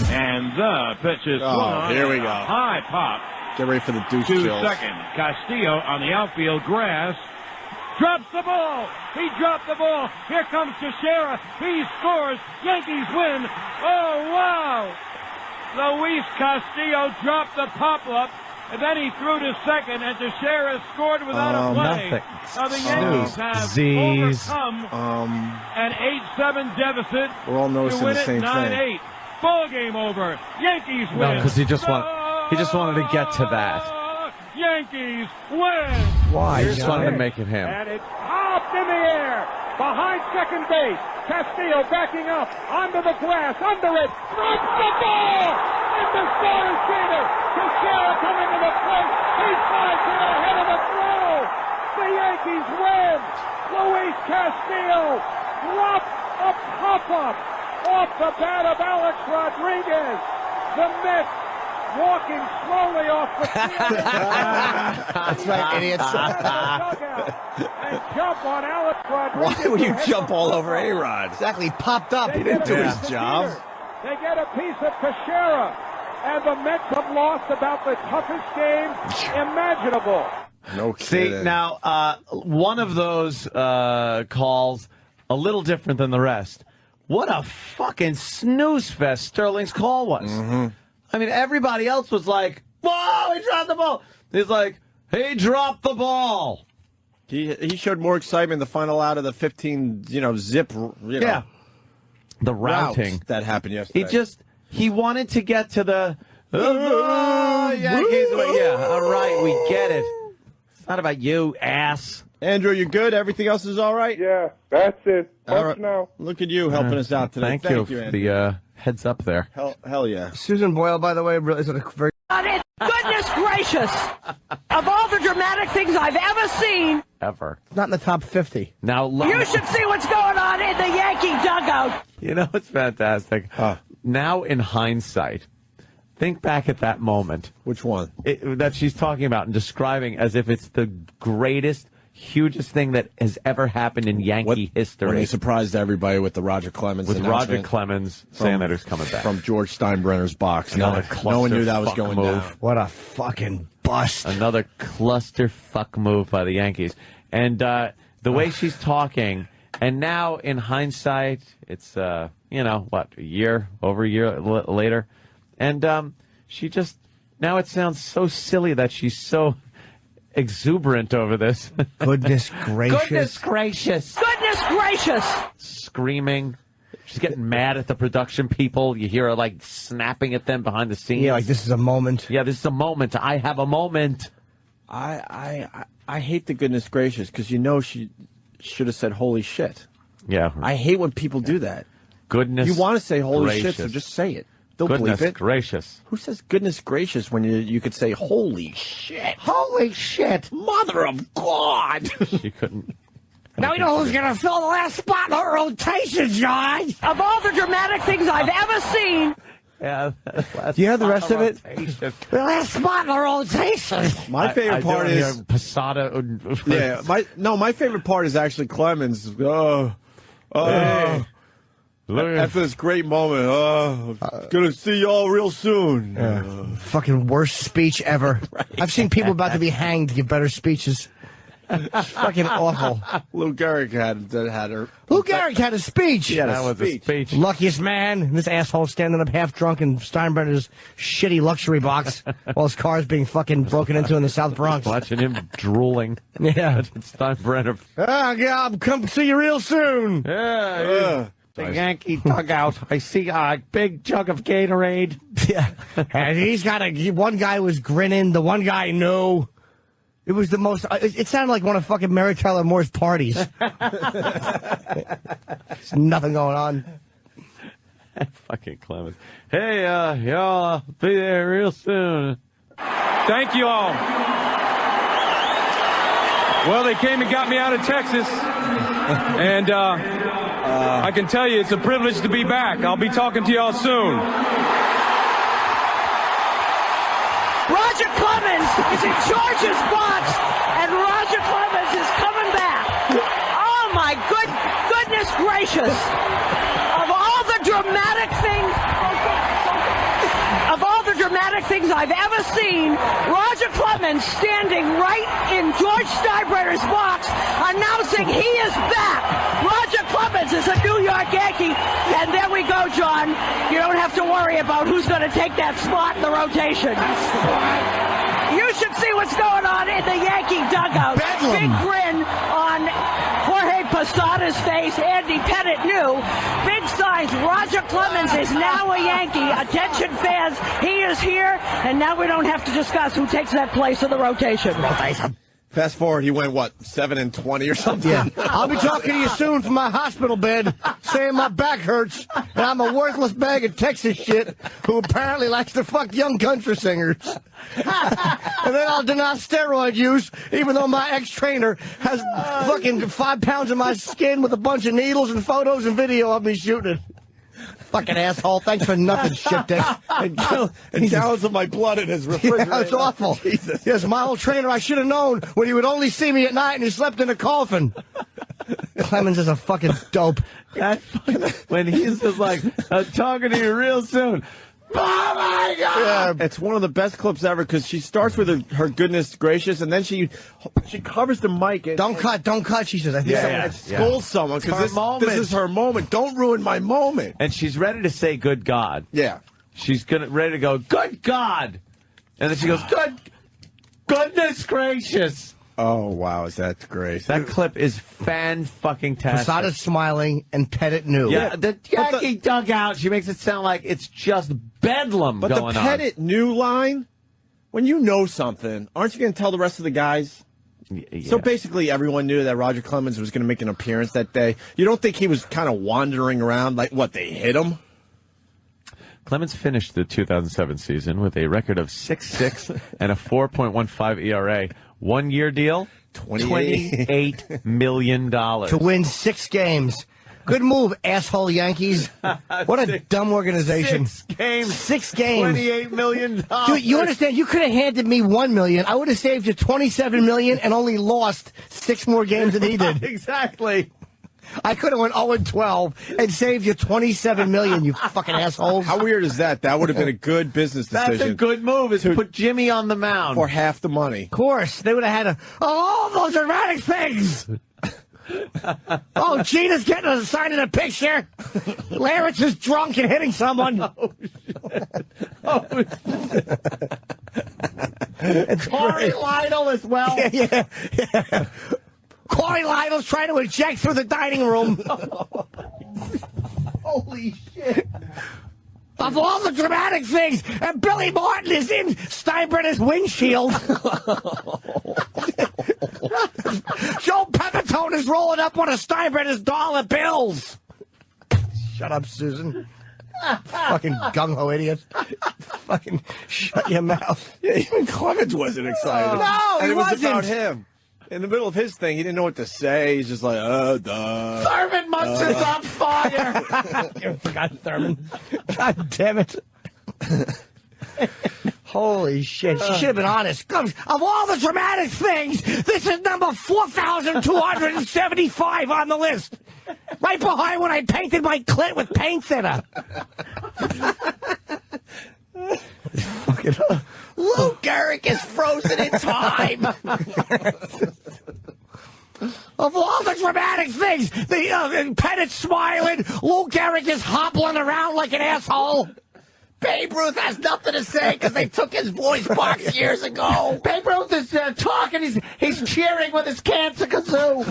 And the pitch is swung. Here we go. High pop. Get ready for the deuce to chills. second. Castillo on the outfield grass. Drops the ball. He dropped the ball. Here comes Teixeira. He scores. Yankees win. Oh, wow. Luis Castillo dropped the pop-up, and then he threw to second, and Teixeira scored without a play. Nothing. Now the Yankees have overcome an 8-7 deficit We're all to noticing win the it same 9-8. thing. Ball game over. Yankees win. No, because he just wanted to get to that. Yankees win. Why? He just wanted to make it him. And it's popped in the air behind second base. Castillo backing up onto the grass, under it, drops the ball, and the score is Jeaneret. Teixeira coming to the plate. He tries to the head of the throw. The Yankees win. Luis Castillo drops a pop-up off the bat of Alex Rodriguez. The Mets walking slowly off the field. That's right, idiots. And jump on Alex Rodriguez. Why would you jump all over A-Rod? Exactly, popped up. He didn't do his job. They get a piece of Teixeira. And the Mets have lost about the toughest game imaginable. No See, kidding. now, one of those calls, a little different than the rest. What a fucking snooze fest Sterling's call was. Mm-hmm. I mean, everybody else was like, whoa, he dropped the ball. He's like, he dropped the ball. He showed more excitement in the final out of the 15, zip, Yeah. The routing. That happened yesterday. He wanted to get to the Yankees. Yeah, all right, we get it. It's not about you, ass. Andrew, you good? Everything else is all right? Yeah, that's it. All right. Now. Look at you helping us out today. Thank you for Andrew. the heads up there. Hell yeah. Susan Boyle, by the way, really is a very... Goodness gracious! Of all the dramatic things I've ever seen, Ever. Not in the top 50. Now, you should see what's going on in the Yankee dugout. You know what's fantastic? Now, in hindsight, think back at that moment. Which one? That she's talking about and describing as if it's the greatest, hugest thing that has ever happened in Yankee history. When he surprised everybody with the Roger Clemens With announcement. Roger Clemens saying that he's coming back. From George Steinbrenner's box. Another No one knew that was clusterfuck going move. down. What a fucking bust. Another clusterfuck move by the Yankees. And the way she's talking, and now in hindsight, it's, over a year later. And she just, now it sounds so silly that she's so exuberant over this. Goodness gracious. Goodness gracious. Goodness gracious! Screaming. She's getting mad at the production people. You hear her, like, snapping at them behind the scenes. Yeah, like this is a moment. Yeah, this is a moment. I have a moment. I hate the goodness gracious because she should have said holy shit. Yeah. I hate when people do that. Goodness You want to say holy gracious. shit, so just say it. Don't Goodness bleep it. gracious. Who says goodness gracious when you could say holy shit? Holy shit. Mother of God! She couldn't. Now we know who's going to fill the last spot in the rotation, John. Of all the dramatic things I've ever seen, Yeah. Do you have the rest of it? the last spot in the rotation. My favorite part is Posada. my favorite part is actually Clemens. After this great moment, gonna see y'all real soon. Fucking worst speech ever. I've seen people about to be hanged give better speeches. Fucking awful. Lou Gehrig had her. Lou Gehrig had a speech. He had a speech. Luckiest man. This asshole standing up half drunk in Steinbrenner's shitty luxury box while his car's being fucking broken into in the South Bronx. Watching him drooling. Yeah. Steinbrenner. Yeah, I'll come see you real soon. Yeah. The Yankee dugout. I see a big jug of Gatorade. Yeah. And he's got one guy was grinning. The one guy knew. It was the most. It sounded like one of fucking Mary Tyler Moore's parties. There's nothing going on. Fucking Clemens. Hey, y'all, be there real soon. Thank you all. Well, they came and got me out of Texas, and I can tell you it's a privilege to be back. I'll be talking to y'all soon. Roger Clemens is in George's box, and Roger Clemens is coming back. Oh my goodness gracious! Of all the dramatic things I've ever seen, Roger Clemens standing right in George Steinbrenner's box, announcing he is back. Roger Clemens is a New York Yankee, and there we go, John. You don't have to worry about who's going to take that spot in the rotation. You should see what's going on in the Yankee dugout. Big grin on Jorge Posada's face. Andy Pettit knew. Big signs. Roger Clemens is now a Yankee. Attention fans, he is here, and now we don't have to discuss who takes that place in the rotation. Fast forward, he went, 7-20 or something? Yeah. I'll be talking to you soon from my hospital bed, saying my back hurts, and I'm a worthless bag of Texas shit who apparently likes to fuck young country singers. And then I'll deny steroid use, even though my ex-trainer has fucking 5 pounds of my skin with a bunch of needles and photos and video of me shooting. Fucking asshole. Thanks for nothing, shit dick. And gallons of my blood in his refrigerator. Yeah, it's awful. Jesus. Yes, my old trainer, I should have known when he would only see me at night and he slept in a coffin. Clemens is a fucking dope. When he's just like, I'm talking to you real soon. Oh my God! Yeah, it's one of the best clips ever because she starts with her goodness gracious, and then she covers the mic. And, don't cut, she says. I think scolds someone because this is her moment. Don't ruin my moment. And she's ready to say good God. Yeah. She's ready to go, good God! And then she goes, goodness gracious! Oh, wow, that's great. That clip is fan-fucking-tastic. Posada's smiling, and Pettit knew. Yeah, the Yankee dugout, she makes it sound like it's just bedlam going on. But the Pettit knew line, when you know something, aren't you going to tell the rest of the guys? Yeah. So basically everyone knew that Roger Clemens was going to make an appearance that day. You don't think he was kind of wandering around like, they hit him? Clemens finished the 2007 season with a record of 6.6 and a 4.15 ERA. 1 year deal, $28 million. To win 6 games. Good move, asshole Yankees. What a dumb organization. 6 games. 6 games. $28 million. Dude, you understand? You could have handed me $1 million. I would have saved you $27 million and only lost 6 more games than he did. Exactly. I could have went 0-12 and saved you $27 million, you fucking assholes. How weird is that? That would have been a good business decision. That's a good move, is to put Jimmy on the mound. For half the money. Of course. They would have had all those dramatic things. Oh, Gina's getting a sign in a picture. Larry's is drunk and hitting someone. Oh, shit. It's Corey Lytle as well. Yeah. Corey Lytle's trying to eject through the dining room. Holy shit. Of all the dramatic things, and Billy Martin is in Steinbrenner's windshield. Joe Pepitone is rolling up one of Steinbrenner's dollar bills. Shut up, Susan. Fucking gung-ho idiot. Fucking shut your mouth. Yeah, even Clemens wasn't excited. No, and he it was wasn't. about him. In the middle of his thing, he didn't know what to say. He's just like, duh. Thurman Munson's on fire. I forgot Thurman. God damn it. Holy shit. She should have been honest. Of all the dramatic things, this is number 4,275 on the list. Right behind when I painted my clit with paint thinner. Fucking Lou Gehrig is frozen in time. Of all the dramatic things, the Pettit's smiling, Lou Gehrig is hobbling around like an asshole. Babe Ruth has nothing to say because they took his voice box years ago. Babe Ruth is talking. He's cheering with his cancer kazoo.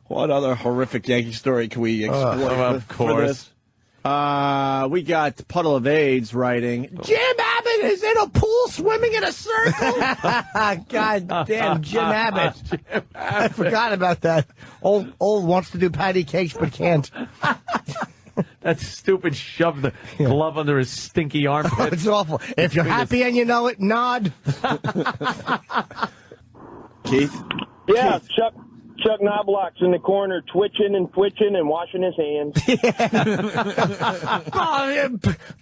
What other horrific Yankee story can we exploit? Of course. We got Puddle of AIDS writing, Jim Abbott is in a pool swimming in a circle. God damn, Jim Abbott. I forgot about that. Old wants to do patty cakes but can't. That stupid shoved the glove under his stinky armpit. It's awful. If you're happy and you know it, nod. Keith? Yeah, Chuck Knobloch's in the corner twitching and washing his hands.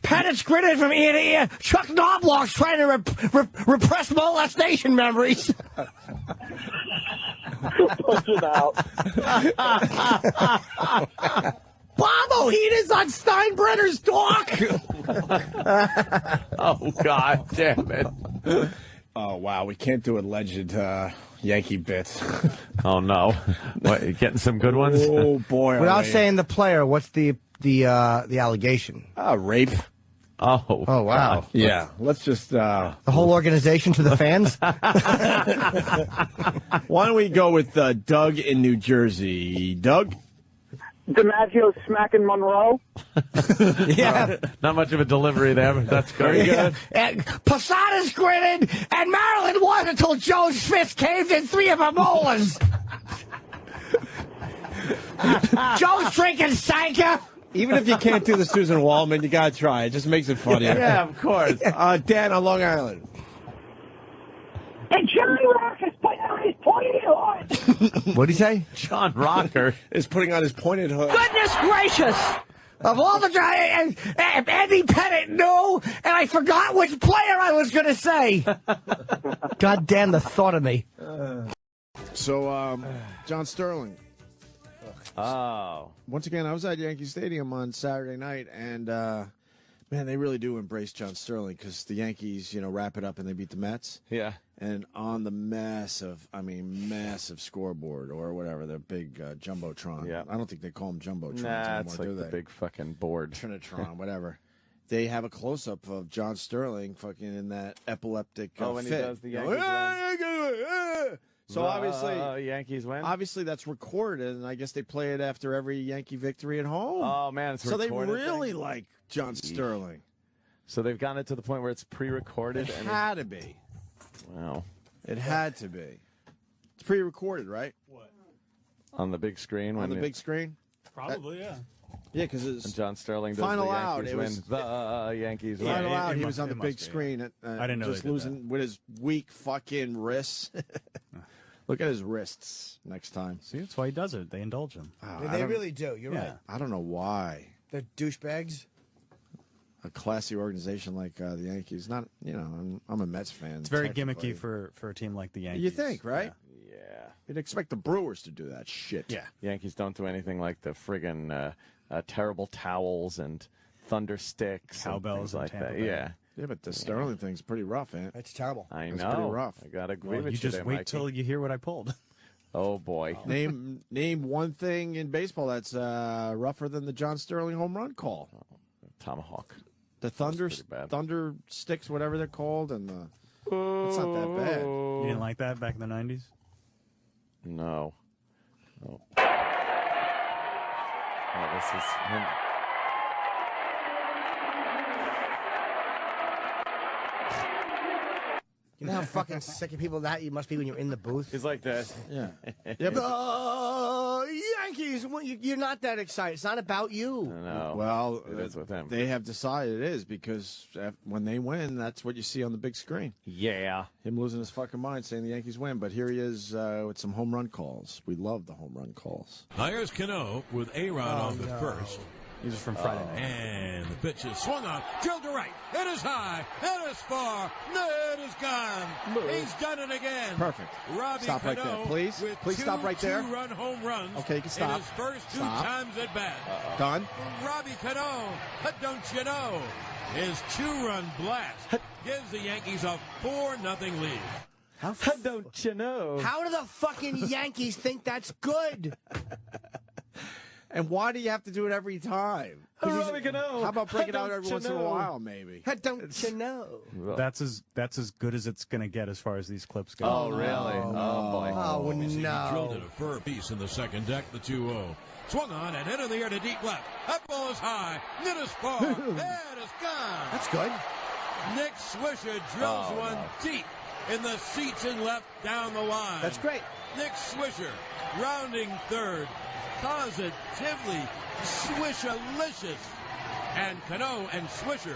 Pettit's grinning from ear to ear. Chuck Knobloch's trying to repress molestation memories. Punch it out. Bob O'Heaton's on Steinbrenner's talk. Oh, God damn it. Oh, wow, we can't do alleged Yankee bits. Oh, no. What, you getting some good ones? Oh, boy. Without saying the player, what's the allegation? Rape. Oh, wow. God. Yeah, let's just... The whole organization to the fans? Why don't we go with Doug in New Jersey? Doug? DiMaggio smacking Monroe. Yeah. Not much of a delivery there, but that's very good. And Posada's grinning, and Maryland won until Joe's fist caved in 3 of her molars. Joe's drinking Sanka. Even if you can't do the Suzyn Waldman, you gotta try. It just makes it funnier. Yeah, of course. Dan on Long Island. And Johnny Rock is putting on his pointed hood. What'd he say? John Rocker is putting on his pointed hood. Goodness gracious! Of all the guys, Andy Pettit knew, and I forgot which player I was going to say. God damn the thought of me. So, John Sterling. Oh. Once again, I was at Yankee Stadium on Saturday night, and, man, they really do embrace John Sterling because the Yankees, wrap it up and they beat the Mets. Yeah. And on the massive scoreboard or whatever, the big Jumbotron. Yeah. I don't think they call them Jumbotrons Nah, anymore, it's like do the they? big fucking board. Trinitron, whatever. They have a close-up of John Sterling fucking in that epileptic when fit. he does the Yankees win. So obviously, Yankees win. Obviously, that's recorded, and I guess they play it after every Yankee victory at home. Oh man, it's a so they recorded really thing? like John Sterling. So they've gotten it to the point where it's pre-recorded. It had to be. Wow. It had to be. It's pre-recorded, right? What? On the big screen. On the big screen. Probably, yeah. Yeah, because it's and John Sterling does final the out. Yankees It win. was The Yankees win. final out. it He must- was on it the must big be. screen. I didn't know just they did losing with his weak fucking wrists. Look at his wrists next time. See, that's why he does it. They indulge him. They really do. You're right. I don't know why. They're douchebags. A classy organization like the Yankees. Not, I'm a Mets fan. It's very technically. gimmicky for a team like the Yankees. You think, right? Yeah. You'd expect the Brewers to do that shit. Yeah. Yankees don't do anything like the friggin' terrible towels and thunder sticks, Cowbells and things like in Tampa that. Bay. Yeah. Yeah, but the Sterling thing's pretty rough, Ant. That's terrible. I That's know. pretty rough. I gotta agree Well, with you just there, wait Mikey. till you hear what I pulled. Oh boy. Name one thing in baseball that's rougher than the John Sterling home run call. Tomahawk. The thunder bad. thunder sticks, whatever they're called, and the it's not that bad. You didn't like that back in the 90s? No. Oh, this is him. You know how fucking sick of people that you must be when you're in the booth? He's like that. Yeah. Yankees, well, you're not that excited. It's not about you. No. Well, it is with him. They have decided it is because when they win, that's what you see on the big screen. Yeah. Him losing his fucking mind saying the Yankees win, but here he is with some home run calls. We love the home run calls. Now here's Cano with A-Rod on the first. These are from Friday night. And the pitch is swung on, drilled to right. It is high. It is far. It is gone. He's done it again. Perfect. Robbie Stop right Cano there, please. with Please stop right there. 2-run home runs. Okay, you can stop. In his first 2 Stop. times at bat. Done. Robbie Cano, don't you know? His 2-run blast gives the Yankees a 4-0 lead. How don't you know? How do the fucking Yankees think that's good? And why do you have to do it every time? How about break it out every once in a while, maybe? Don't you know? That's as good as it's going to get as far as these clips go. Oh, really? Oh, boy. Oh, He drilled it no. a fur piece in the second deck, the 2-0. Swung on and hit in the air to deep left. That ball is high. It is far. It is gone. That's good. Nick Swisher drills one deep in the seats and left down the line. That's great. Nick Swisher rounding third. Positively Swisher-licious. And Cano and Swisher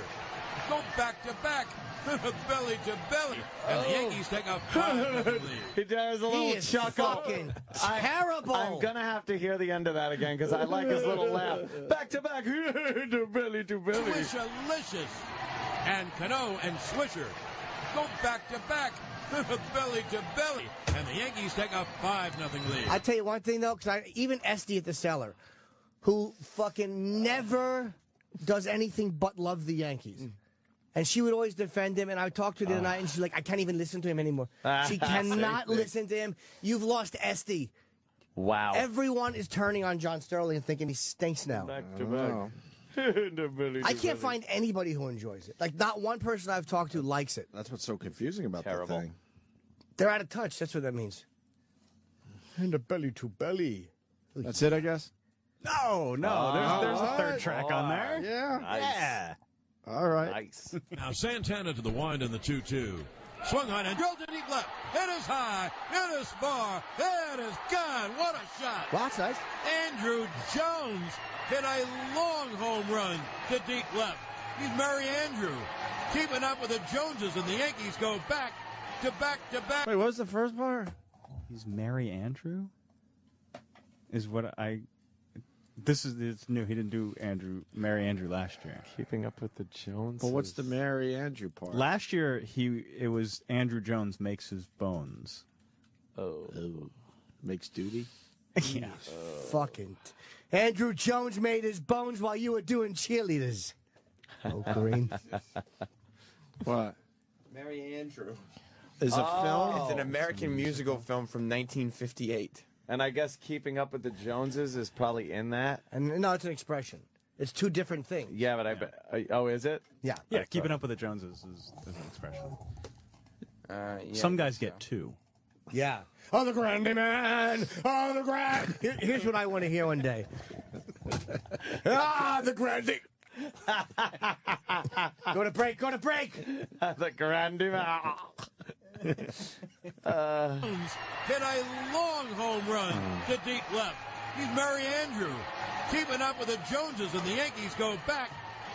go back to back. Belly to belly. And the Yankees take a 5-0 lead. He does a He little is chuckle. fucking terrible. I'm going to have to hear the end of that again because I like his little laugh. Back to back. To belly to belly. Swisher-licious. And Cano and Swisher go back to back. Belly to belly. And the Yankees take a 5-0 lead. I tell you one thing, though, because even Esty at the cellar, who fucking never does anything but love the Yankees. And she would always defend him, and I talked to her the other night, and she's like, I can't even listen to him anymore. She cannot listen to him. You've lost Esty. Wow. Everyone is turning on John Sterling and thinking he stinks now. Back to back. I can't find anybody who enjoys it. Like, not one person I've talked to likes it. That's what's so confusing about that thing. They're out of touch. That's what that means. And the belly to belly. That's it, I guess? No, there's a third track on there. Yeah. Nice. Yeah. All right. Nice. Now Santana to the wind in the 2-2. Swung on and drilled to deep left. It is high. It is far. It is gone. What a shot. Well, that's nice. Andrew Jones hit a long home run to deep left. He's Mary Andrew. Keeping up with the Joneses, and the Yankees go back to back to back. Wait, what was the first part? He's Mary Andrew? Is what I... It's new. He didn't do Mary Andrew last year. Keeping up with the Joneses. But what's the Mary Andrew part? Last year, it was Andrew Jones makes his bones. Oh. Makes duty? Yeah. Fucking. Andrew Jones made his bones while you were doing cheerleaders. Oh, Green. What? Mary Andrew. Is a film? It's an American musical film from 1958. And I guess Keeping Up with the Joneses is probably in that. And no, it's an expression. It's two different things. Yeah, but I bet. Oh, is it? Yeah. Yeah, Keeping Up with the Joneses is an expression. Yeah, Some guys get two. Yeah. Oh, the Grandy Man! Oh, the Grand! Here's what I want to hear one day. The Grandy! Go to break, go to break! The Grandy Man. Jones hit a long home run to deep left. He's Mary Andrew. Keeping up with the Joneses, and the Yankees go back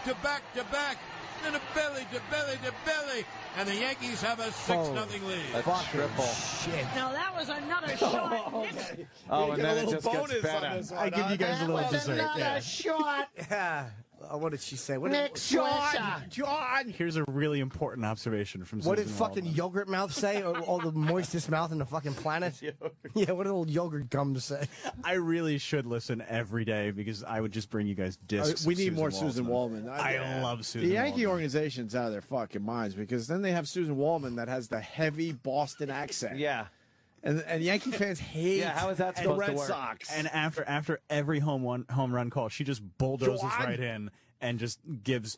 to back to back. And a belly to belly to belly. And the Yankees have a 6-0 lead. A triple. Shit. Now that was another shot. Nick. Oh, and then it just gets better. I give you guys a little dessert. Another shot. Yeah. What did she say? What Nick did Swisher. John! Here's a really important observation from What did Suzyn fucking Waldman. yogurt mouth say? Or the moistest mouth in the fucking planet? Yeah, what did old yogurt gum say? I really should listen every day because I would just bring you guys discs. We need of more Suzyn Waldman. I love Suzyn The Yankee Waldman. organization's out of their fucking minds because then they have Suzyn Waldman that has the heavy Boston accent. Yeah. And Yankee fans hate how is that the supposed Red to work? Sox. And after every home run call, she just bulldozes John! right in and just gives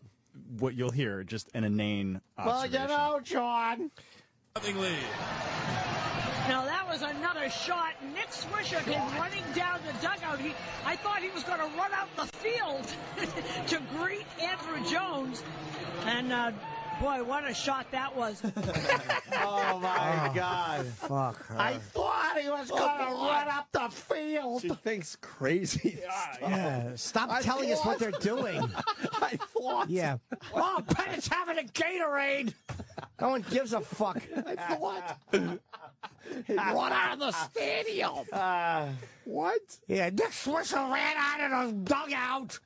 what you'll hear, just an inane observation. John. Nothing lead. Now that was another shot. Nick Swisher came running down the dugout. I thought he was going to run out the field to greet Andrew Jones. And boy, what a shot that was. Oh, my God. Fuck her. I thought he was going to run up the field. She thinks crazy. Yeah. Stop telling us what they're doing. I thought. Yeah. Oh, Pettit's having a Gatorade. No one gives a fuck. I thought. He run out of the stadium. What? Yeah, Nick Swisher ran out of the dugout.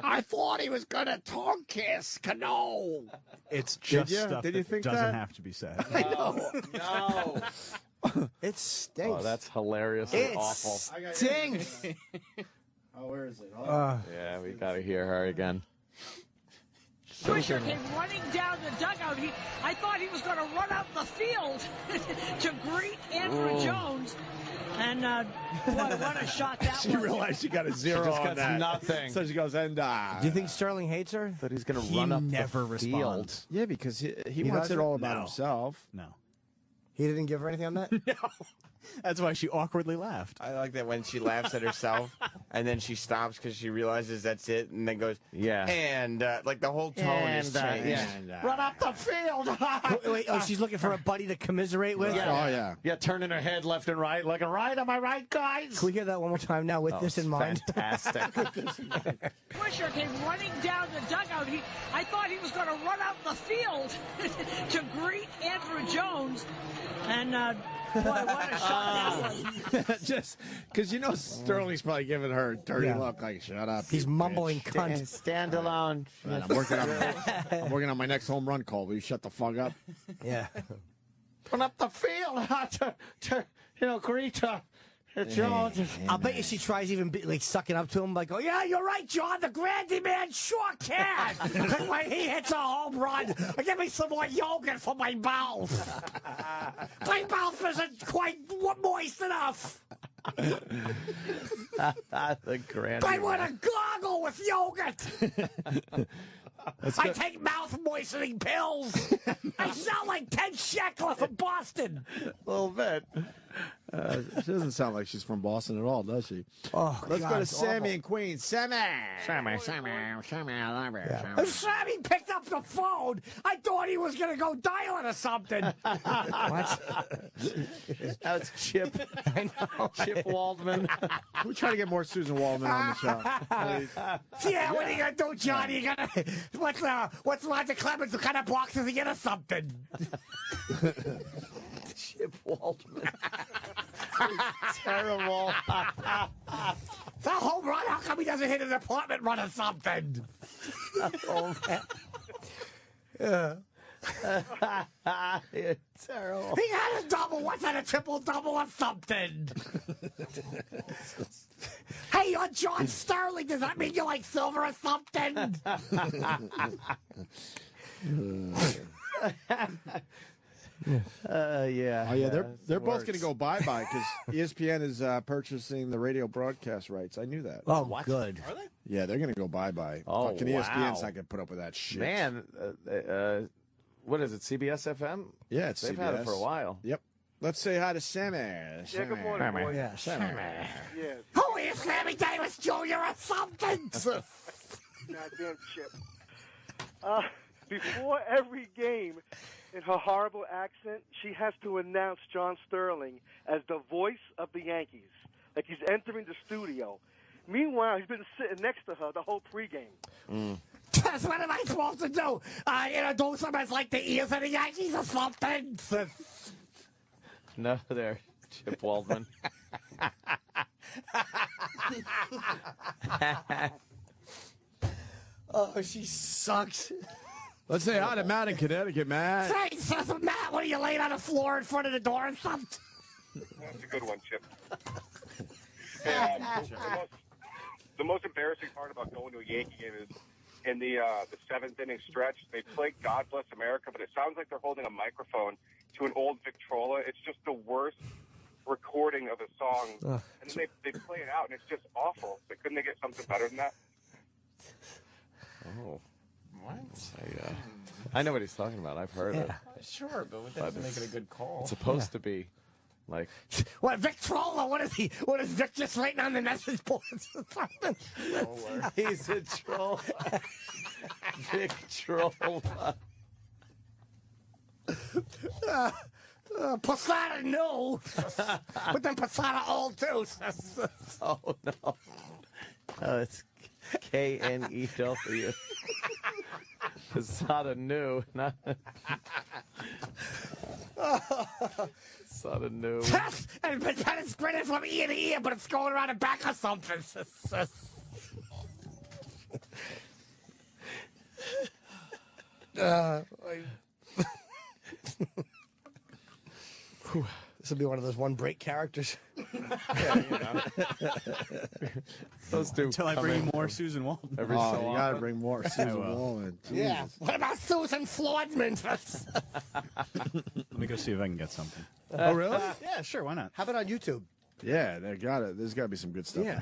I thought he was gonna tongue kiss Cano. It's Did just you? stuff Did you that think doesn't that? have to be said. No. It stinks. Oh, that's hilariously It awful. stinks. Oh, where is it? Yeah, we got to hear her again. Swisher came running down the dugout. I thought he was going to run out the field to greet Andrew Jones. And, boy, what a shot that She was. realized she got a zero She just on got that. nothing. So she goes, and Do you think Sterling hates her? That he's going to He run up never the responds. field. Yeah, because he He wants it doesn't? all about No. himself. No. He didn't give her anything on that? No. That's why she awkwardly laughed. I like that when she laughs at herself and then she stops because she realizes that's it and then goes, Yeah. and like the whole tone is changed. Run up the field! Wait, she's looking for a buddy to commiserate with? Oh, yeah. Yeah, turning her head left and right, looking right. Am I right, guys? Can we hear that one more time now with this in mind? Fantastic. Swisher came running down the dugout. I thought he was going to run out the field to greet Andrew Jones. And, boy, what a shot that was. Just because you know Sterling's probably giving her a dirty look, like shut up. He's you mumbling bitch. cunt. Stand alone. Man, I'm working on my next home run call. Will you shut the fuck up? Yeah. Run up the field to greet Jones. I'll bet you she tries even like sucking up to him, like, oh yeah, you're right, John. The Grandy man sure can. When he hits a home run, give me some more yogurt for my mouth. My mouth isn't quite moist enough. The grand. I want a goggle with yogurt. I take mouth moistening pills. I sound like Ted Sheckler from Boston. A little bit. She doesn't sound like she's from Boston at all, does she? Oh, Let's God, go to it's Sammy awful. and Queens. Sammy, If Sammy picked up the phone, I thought he was going to go dialing or something. What? That's Chip. I know. Chip Waldman. We're trying to get more Suzyn Waldman on the show. Yeah, what are you going to do, Johnny? You gonna, what's Roger Clemens? What kind of box is he in or something? Chip Waldman. Terrible. It's a home run. How come he doesn't hit an apartment run or something? Yeah. It's terrible. He had a double. What's that, a triple-double or something? Hey, you're John Sterling. Does that mean you like silver or something? Yeah. Oh yeah, they're both going to go bye-bye because ESPN is purchasing the radio broadcast rights. I knew that. Oh, good. Are they? Yeah, they're going to go bye-bye. Oh, Fucking wow. ESPN's not going to put up with that shit. Man, what is it, CBS FM? Yeah, it's They've CBS. had it for a while. Yep. Let's say hi to Sammy. Yeah, good morning, boys. Yeah, Sammy. Yeah, who are you, Sammy Davis Jr. or something? goddamn Chip. Before every game, in her horrible accent, she has to announce John Sterling as the voice of the Yankees, like he's entering the studio. Meanwhile, he's been sitting next to her the whole pregame. That's what am I supposed to do? Introduce him as like the ears of the Yankees or something? No, there, Chip Waldman. Oh, she sucks. Let's say hi to Matt in Connecticut, Matt. Say, so Matt, what are you laying on the floor in front of the door or something? That's a good one, Chip. The most embarrassing part about going to a Yankee game is in the seventh inning stretch, they play God Bless America, but it sounds like they're holding a microphone to an old Victrola. It's just the worst recording of a song. And then they play it out, and it's just awful. So couldn't they get something better than that? Oh. What? I know what he's talking about. I've heard it. Sure, but that doesn't make it a good call. It's supposed to be like. What, Victrola? What is he? What is Vic just writing on the message boards or something? He's a troll. Victrola. Posada new, but then Posada old too. Oh no! Oh, it's KNEW. Posada new, not Posada new. And it's printed from ear to ear, but it's going around the back or something. This will be one of those one break characters. Those two. Until I bring you more Suzyn Waldman. Every Oh, so you often. gotta bring more Suzyn Waldman. Yeah. Jesus. What about Susan Waldman? Let me go see if I can get something. Oh, really? Yeah, sure. Why not? How about on YouTube? Yeah, they got it. There's got to be some good stuff. Yeah.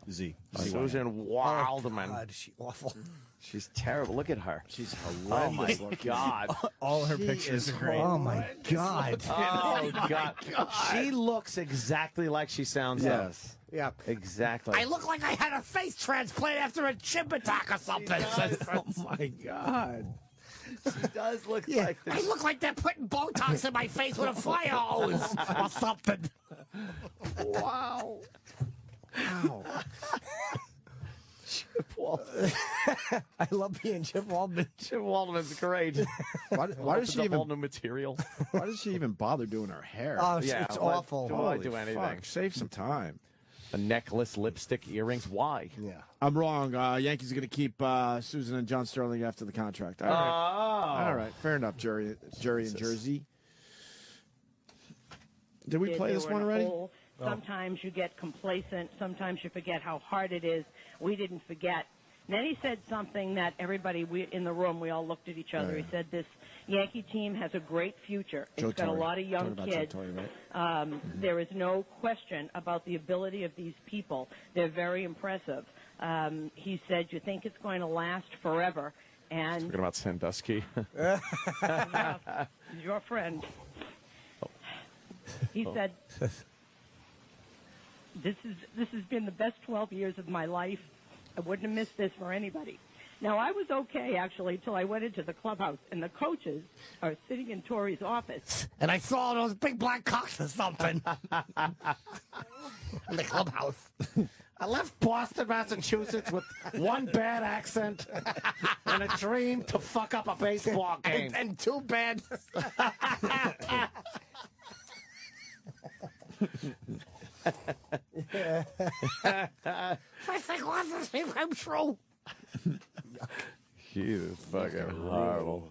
Z. Suzyn Waldman. God, is she awful. She's terrible. Look at her. She's Oh my horrendous. God. All her pictures are great. Oh my God. Oh God. She looks exactly like she sounds like. Yes. Yeah. Exactly. I look like I had a face transplant after a chimp attack or something. Oh my God. She does look Yeah. like this. I look like they're putting Botox in my face with a fire hose or something. Wow. Wow. I love being Chip Waldman. Chip Waldman's great. Why does she even? All new material? Why does she even bother doing her hair? Oh, Yeah, it's why- awful. why Holy do anything? fuck, save some time. A necklace, lipstick, earrings. Why? Yeah. I'm wrong. Yankees are going to keep Suzyn and John Sterling after the contract. All right. All right. Fair enough, jury in Jersey. Did we play They this were one in a already? hole. Sometimes you get complacent. Sometimes you forget how hard it is. We didn't forget. And then he said something that everybody in the room, we all looked at each other. Yeah. He said this Yankee team has a great future. Joe It's got Torre. a lot of young Talking about kids. Joe Torre, right? There is no question about the ability of these people. They're very impressive. He said, you think it's going to last forever. And Talking about Sandusky. he's your friend. He said, this has been the best 12 years of my life. I wouldn't have missed this for anybody. Now, I was okay, actually, until I went into the clubhouse, and the coaches are sitting in Torrey's office. And I saw those big black cocks or something in the clubhouse. I left Boston, Massachusetts with one bad accent and a dream to fuck up a baseball game. And too bad. I think one of the came true. She is fucking horrible.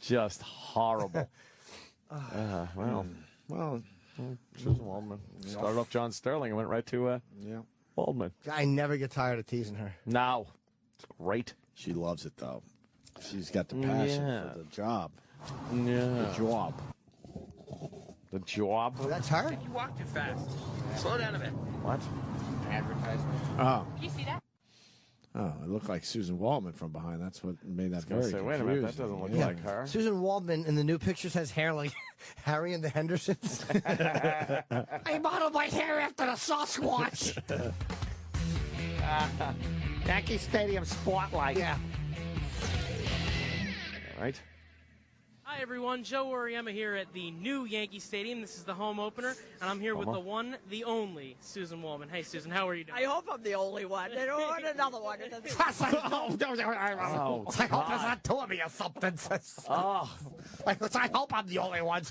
Just horrible. Well, Suzyn Waldman. Started off John Sterling and went right to Waldman. I never get tired of teasing her. No. It's great. She loves it, though. She's got the passion for the job. Yeah. The job. The job? Oh, that's her? You walk too fast. Slow down a bit. What? Advertisement. Oh. Do you see that? Oh, it looked like Suzyn Waldman from behind. That's what made that very Say, wait a minute, that confusing. doesn't look Yeah. like her. Susan Waldman in the new pictures has hair like Harry and the Hendersons. I modeled my hair after the Sasquatch. Yankee Stadium Spotlight. Yeah. Right? Hi, everyone. Joe Oriema here at the new Yankee Stadium. This is the home opener, and I'm here with the one, the only, Suzyn Waldman. Hey, Susan, how are you doing? I hope I'm the only one. They don't want another one. I hope there's not two of me or something. I hope I'm the only one.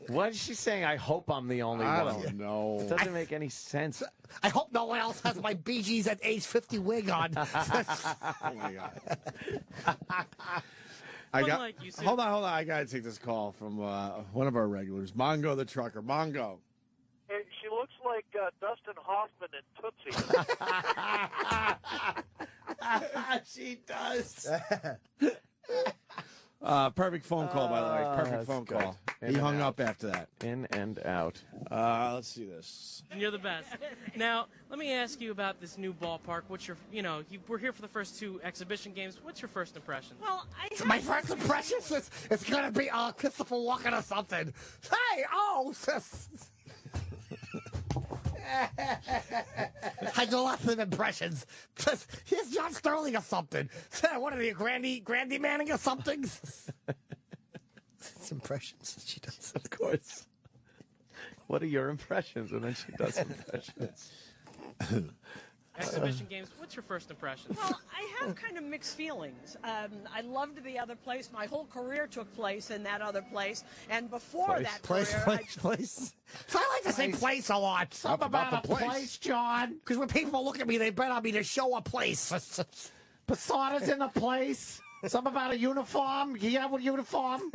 What is she saying? I hope I'm the only I one. don't know. It doesn't make any sense. I hope no one else has my Bee Gees at age 50 wig on. Oh, my God. Hold on. I got to take this call from one of our regulars, Mongo the trucker. Mongo. Hey, she looks like Dustin Hoffman in Tootsie. She does. Perfect phone call, by the way. Perfect that's phone good. call. In He and hung out. up after that. In and out. Let's see this. You're the best. Now, let me ask you about this new ballpark. What's your, we're here for the first two exhibition games. What's your first impression? Well, My first impression is it's going to be Christopher Walken or something. Hey, I do lots of impressions. Here's John Sterling or something. What are you, Grandy Manning or something? It's impressions she does. Of course. What are your impressions? And then she does impressions. Exhibition games. What's your first impression? Well, I have kind of mixed feelings. I loved the other place. My whole career took place in that other place. And before that career... Place. So I like to say place a lot. Something about the place, John. Because when people look at me, they bet on me to show a place. Posada's in the place. Something about a uniform? You have a uniform?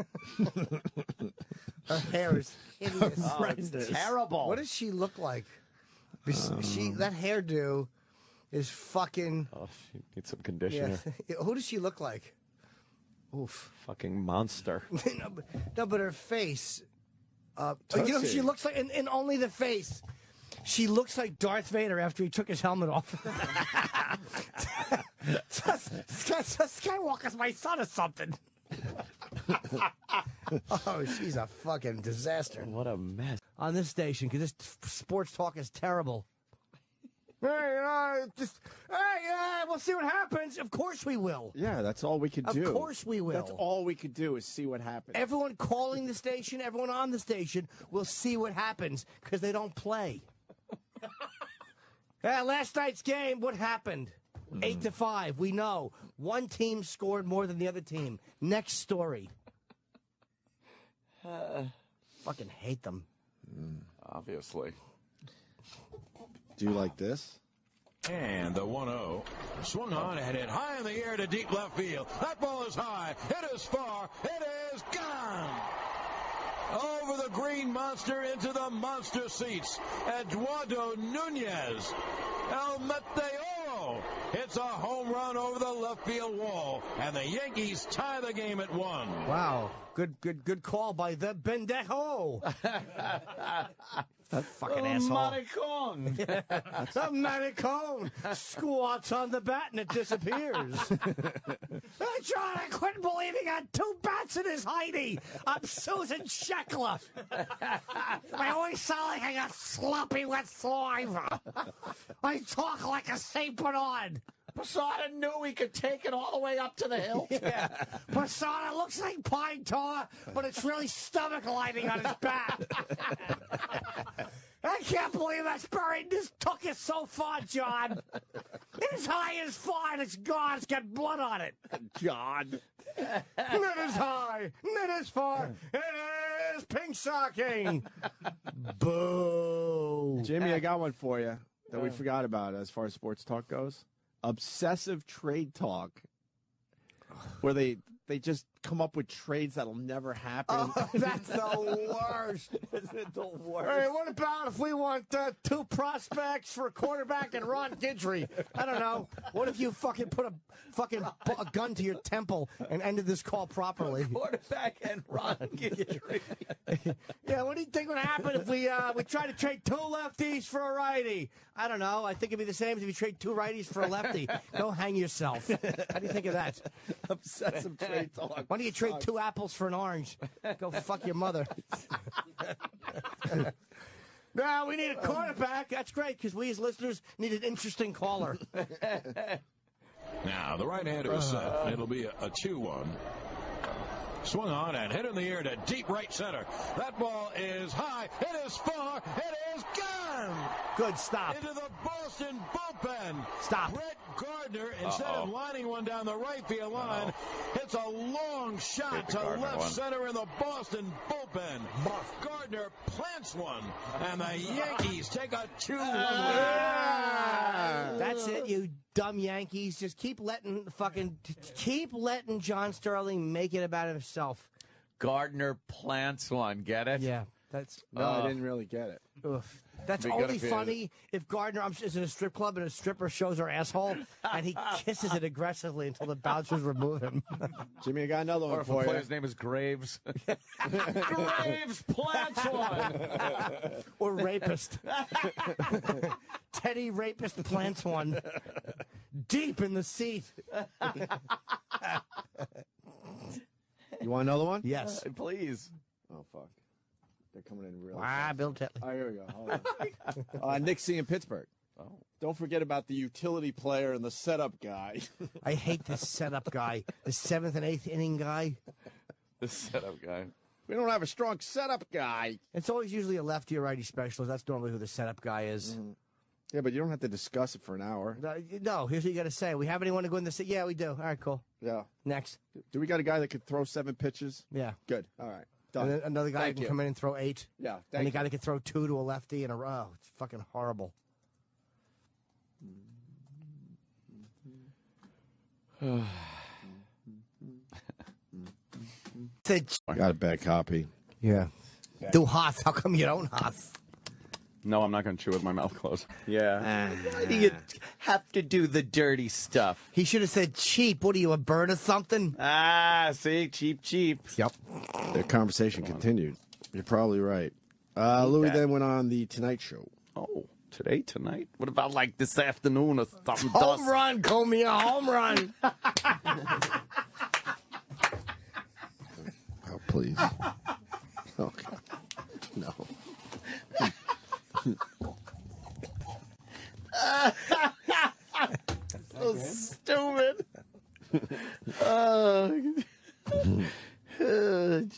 Her hair is hideous. Oh, it's terrible. What does she look like? That hairdo is fucking. Oh, she needs some conditioner. Yeah. Who does she look like? Oof. Fucking monster. no, but her face. You know who she looks like? And only the face. She looks like Darth Vader after he took his helmet off. Skywalker's my son or something. Oh, she's a fucking disaster. What a mess. On this station, because this sports talk is terrible. Hey, we'll see what happens. Of course we will. Yeah, that's all we could do. Of course we will. That's all we could do is see what happens. Everyone calling the station, everyone on the station will see what happens because they don't play. Last night's game, what happened? 8-5. We know. One team scored more than the other team. Next story. Fucking hate them. Obviously. Do you like this? And the 1-0. Swung on and hit high in the air to deep left field. That ball is high. It is far. It is gone. Over the green monster into the monster seats. Eduardo Nunez. El Meteoro. It's a home run over the left field wall. And the Yankees tie the game at 1. Wow. Good call by the Bendejo. That fucking asshole. Maricon. The Maricon squats on the bat and it disappears. John, I couldn't believe he got 2 bats in his Heidi. I'm Susan Sheckler. I always sound like I got sloppy wet saliva. I talk like a St. Bernard. Posada knew he could take it all the way up to the hill. Yeah. Posada looks like pine tar, but it's really stomach lining on his back. I can't believe that's buried. This took it so far, John. It's high as far and it's gone. It's got blood on it. John. Net is high. Net is far. It is pink socking. Boo. Jamie, I got one for you that we forgot about as far as sports talk goes. Obsessive trade talk, where they just come up with trades that'll never happen. Oh, that's the worst. Isn't it the worst? Hey, what about if we want 2 prospects for a quarterback and Ron Guidry? I don't know. What if you fucking put a gun to your temple and ended this call properly? Quarterback and Ron Guidry. Yeah, what do you think would happen if we try to trade 2 lefties for a righty? I don't know. I think it'd be the same as if you trade 2 righties for a lefty. Go hang yourself. How do you think of that? Obsessive trade talk. Why don't you trade 2 apples for an orange? Go fuck your mother. No, we need a quarterback. That's great, because we as listeners need an interesting caller. Now, the right-hander is set. It'll be a 2-1. Swung on and hit in the air to deep right center. That ball is high. It is far. It is gone. Good, stop. Into the Boston bullpen. Stop. Brett Gardner, instead of lining one down the right field line, hits a long shot to left center in the Boston bullpen. Gardner plants one, and the Yankees take a 2-1 lead. That's it, you dumb Yankees. Just keep letting John Sterling make it about himself. Gardner plants one. Get it? Yeah. That's No, I didn't really get it. Oof. That's Be only good if funny if Gardner is in a strip club and a stripper shows her asshole and he kisses it aggressively until the bouncers remove him. Jimmy, I got another one Or if for the you. player's name is Graves. Graves plants one. Or rapist. Teddy rapist plants one. Deep in the seat. You want another one? Yes. Please. Oh, fuck. They're coming in real Bill Tetley. Oh, here we go. Hold on. Nick C. in Pittsburgh. Oh. Don't forget about the utility player and the setup guy. I hate this setup guy. The 7th and 8th inning guy. The setup guy. We don't have a strong setup guy. It's always usually a lefty or righty specialist. That's normally who the setup guy is. Mm-hmm. Yeah, but you don't have to discuss it for an hour. No, here's what you got to say. We have anyone to go in the... Yeah, we do. All right, cool. Yeah. Next. Do we got a guy that could throw 7 pitches? Yeah. Good. All right. Done. And then another guy Thank can you. come in and throw 8. Yeah, and thank a guy you. that can throw 2 to a lefty in a row. It's fucking horrible. said. I got a bad copy. Yeah. Do Haas. How come you don't Haas? No, I'm not going to chew with my mouth closed. Yeah. Why do you have to do the dirty stuff? He should have said cheap. What are you, a bird or something? See? Cheap. Yep. The conversation continued. You're probably right. Louis then went on the Tonight Show. Oh, tonight? What about like this afternoon or something? Home run, Comey, a home run. Oh, please. Okay. No. So stupid.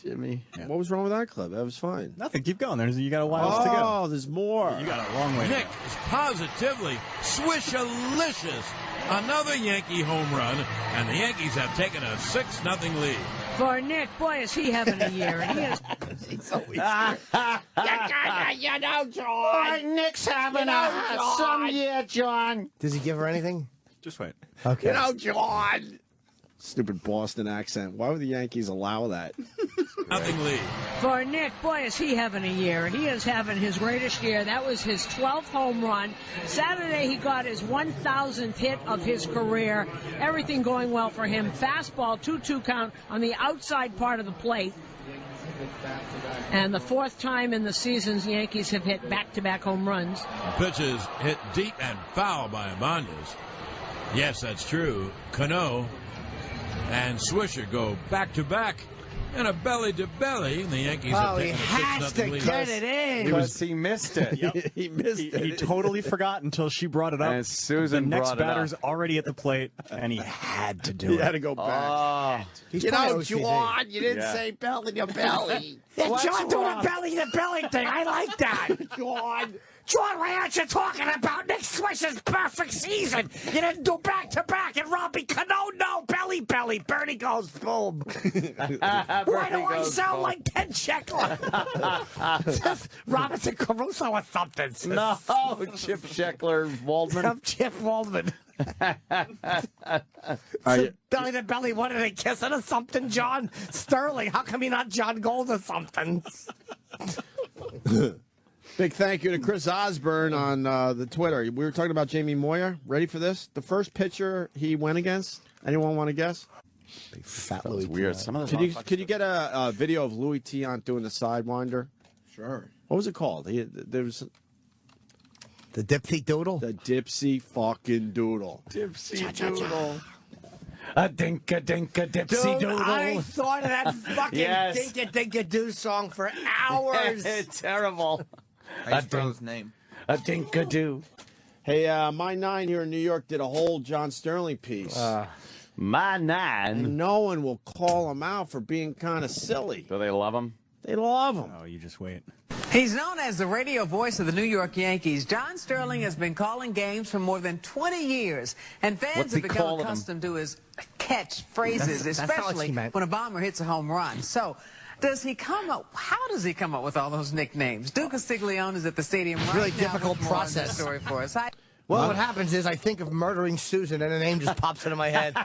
Jimmy. What was wrong with that clip? That was fine. Nothing. Keep going. You got a while to go. Oh, there's more. You got a long way to Nick go. is positively swishalicious. Another Yankee home run, and the Yankees have taken a 6-0 lead. For Nick, boy, is he having a year. And he is. He's always You know, John. Nick's having some year, John. Does he give her anything? Just wait. Okay. You know, John. Stupid Boston accent. Why would the Yankees allow that? Nothing lead. For Nick, boy, is he having a year. He is having his greatest year. That was his 12th home run. Saturday, he got his 1,000th hit of his career. Everything going well for him. Fastball, 2-2 count on the outside part of the plate. And the fourth time in the season's Yankees have hit back-to-back home runs. Pitches hit deep and foul by Ibanez. Yes, that's true. Cano and Swisher go back-to-back. And a belly-to-belly, and the Yankees have taken a 6-0 lead. Get it in. Because he missed it. He missed it. He totally forgot until she brought it up. And Susan the next brought it up. batter's already at the plate, and he had to do He it. had to go back. He's You know, probably OCD. John, you didn't Yeah. say belly to belly. Yeah, What's John, do the wrong? belly thing. I like that. John. John, why aren't you talking about Nick Swish's perfect season? You didn't do back-to-back, and Robbie Cano, no, belly. Bernie goes boom. Why do I sound like Ted Sheckler? Robinson Caruso or something. No, Chip Sheckler Waldman. I'm Chip Waldman. Belly to belly, what are they kissing or something, John? Sterling, how come you're not John Gold or something? Big thank you to Chris Osborne on the Twitter. We were talking about Jamie Moyer. Ready for this? The first pitcher he went against. Anyone want to guess? Big fat That was weird. Some of Could you get a video of Louis Tiant doing the sidewinder? Sure. What was it called? There was The Dipsy Doodle? the Dipsy fucking Doodle. Dipsy Doodle. A dinka-dinka dipsy Dude, doodle. I thought of that fucking Yes. Dinka-Dinka-Doo song for hours. It's terrible. I spell his name. A dinka-doo. Hey, My Nine here in New York did a whole John Sterling piece. My and nine. no one will call him out for being kind of silly. Do they love him? They love him. Oh, you just wait. He's known as the radio voice of the New York Yankees. John Sterling has been calling games for more than 20 years, and fans What's have he become calling them? accustomed to his catchphrases, That's not what especially she meant. when a bomber hits a home run. So, how does he come up with all those nicknames? Duke Castiglione is at the stadium right really now difficult with more on this process. story for us. Hi. Well, what happens is I think of murdering Susan, and a name just pops into my head.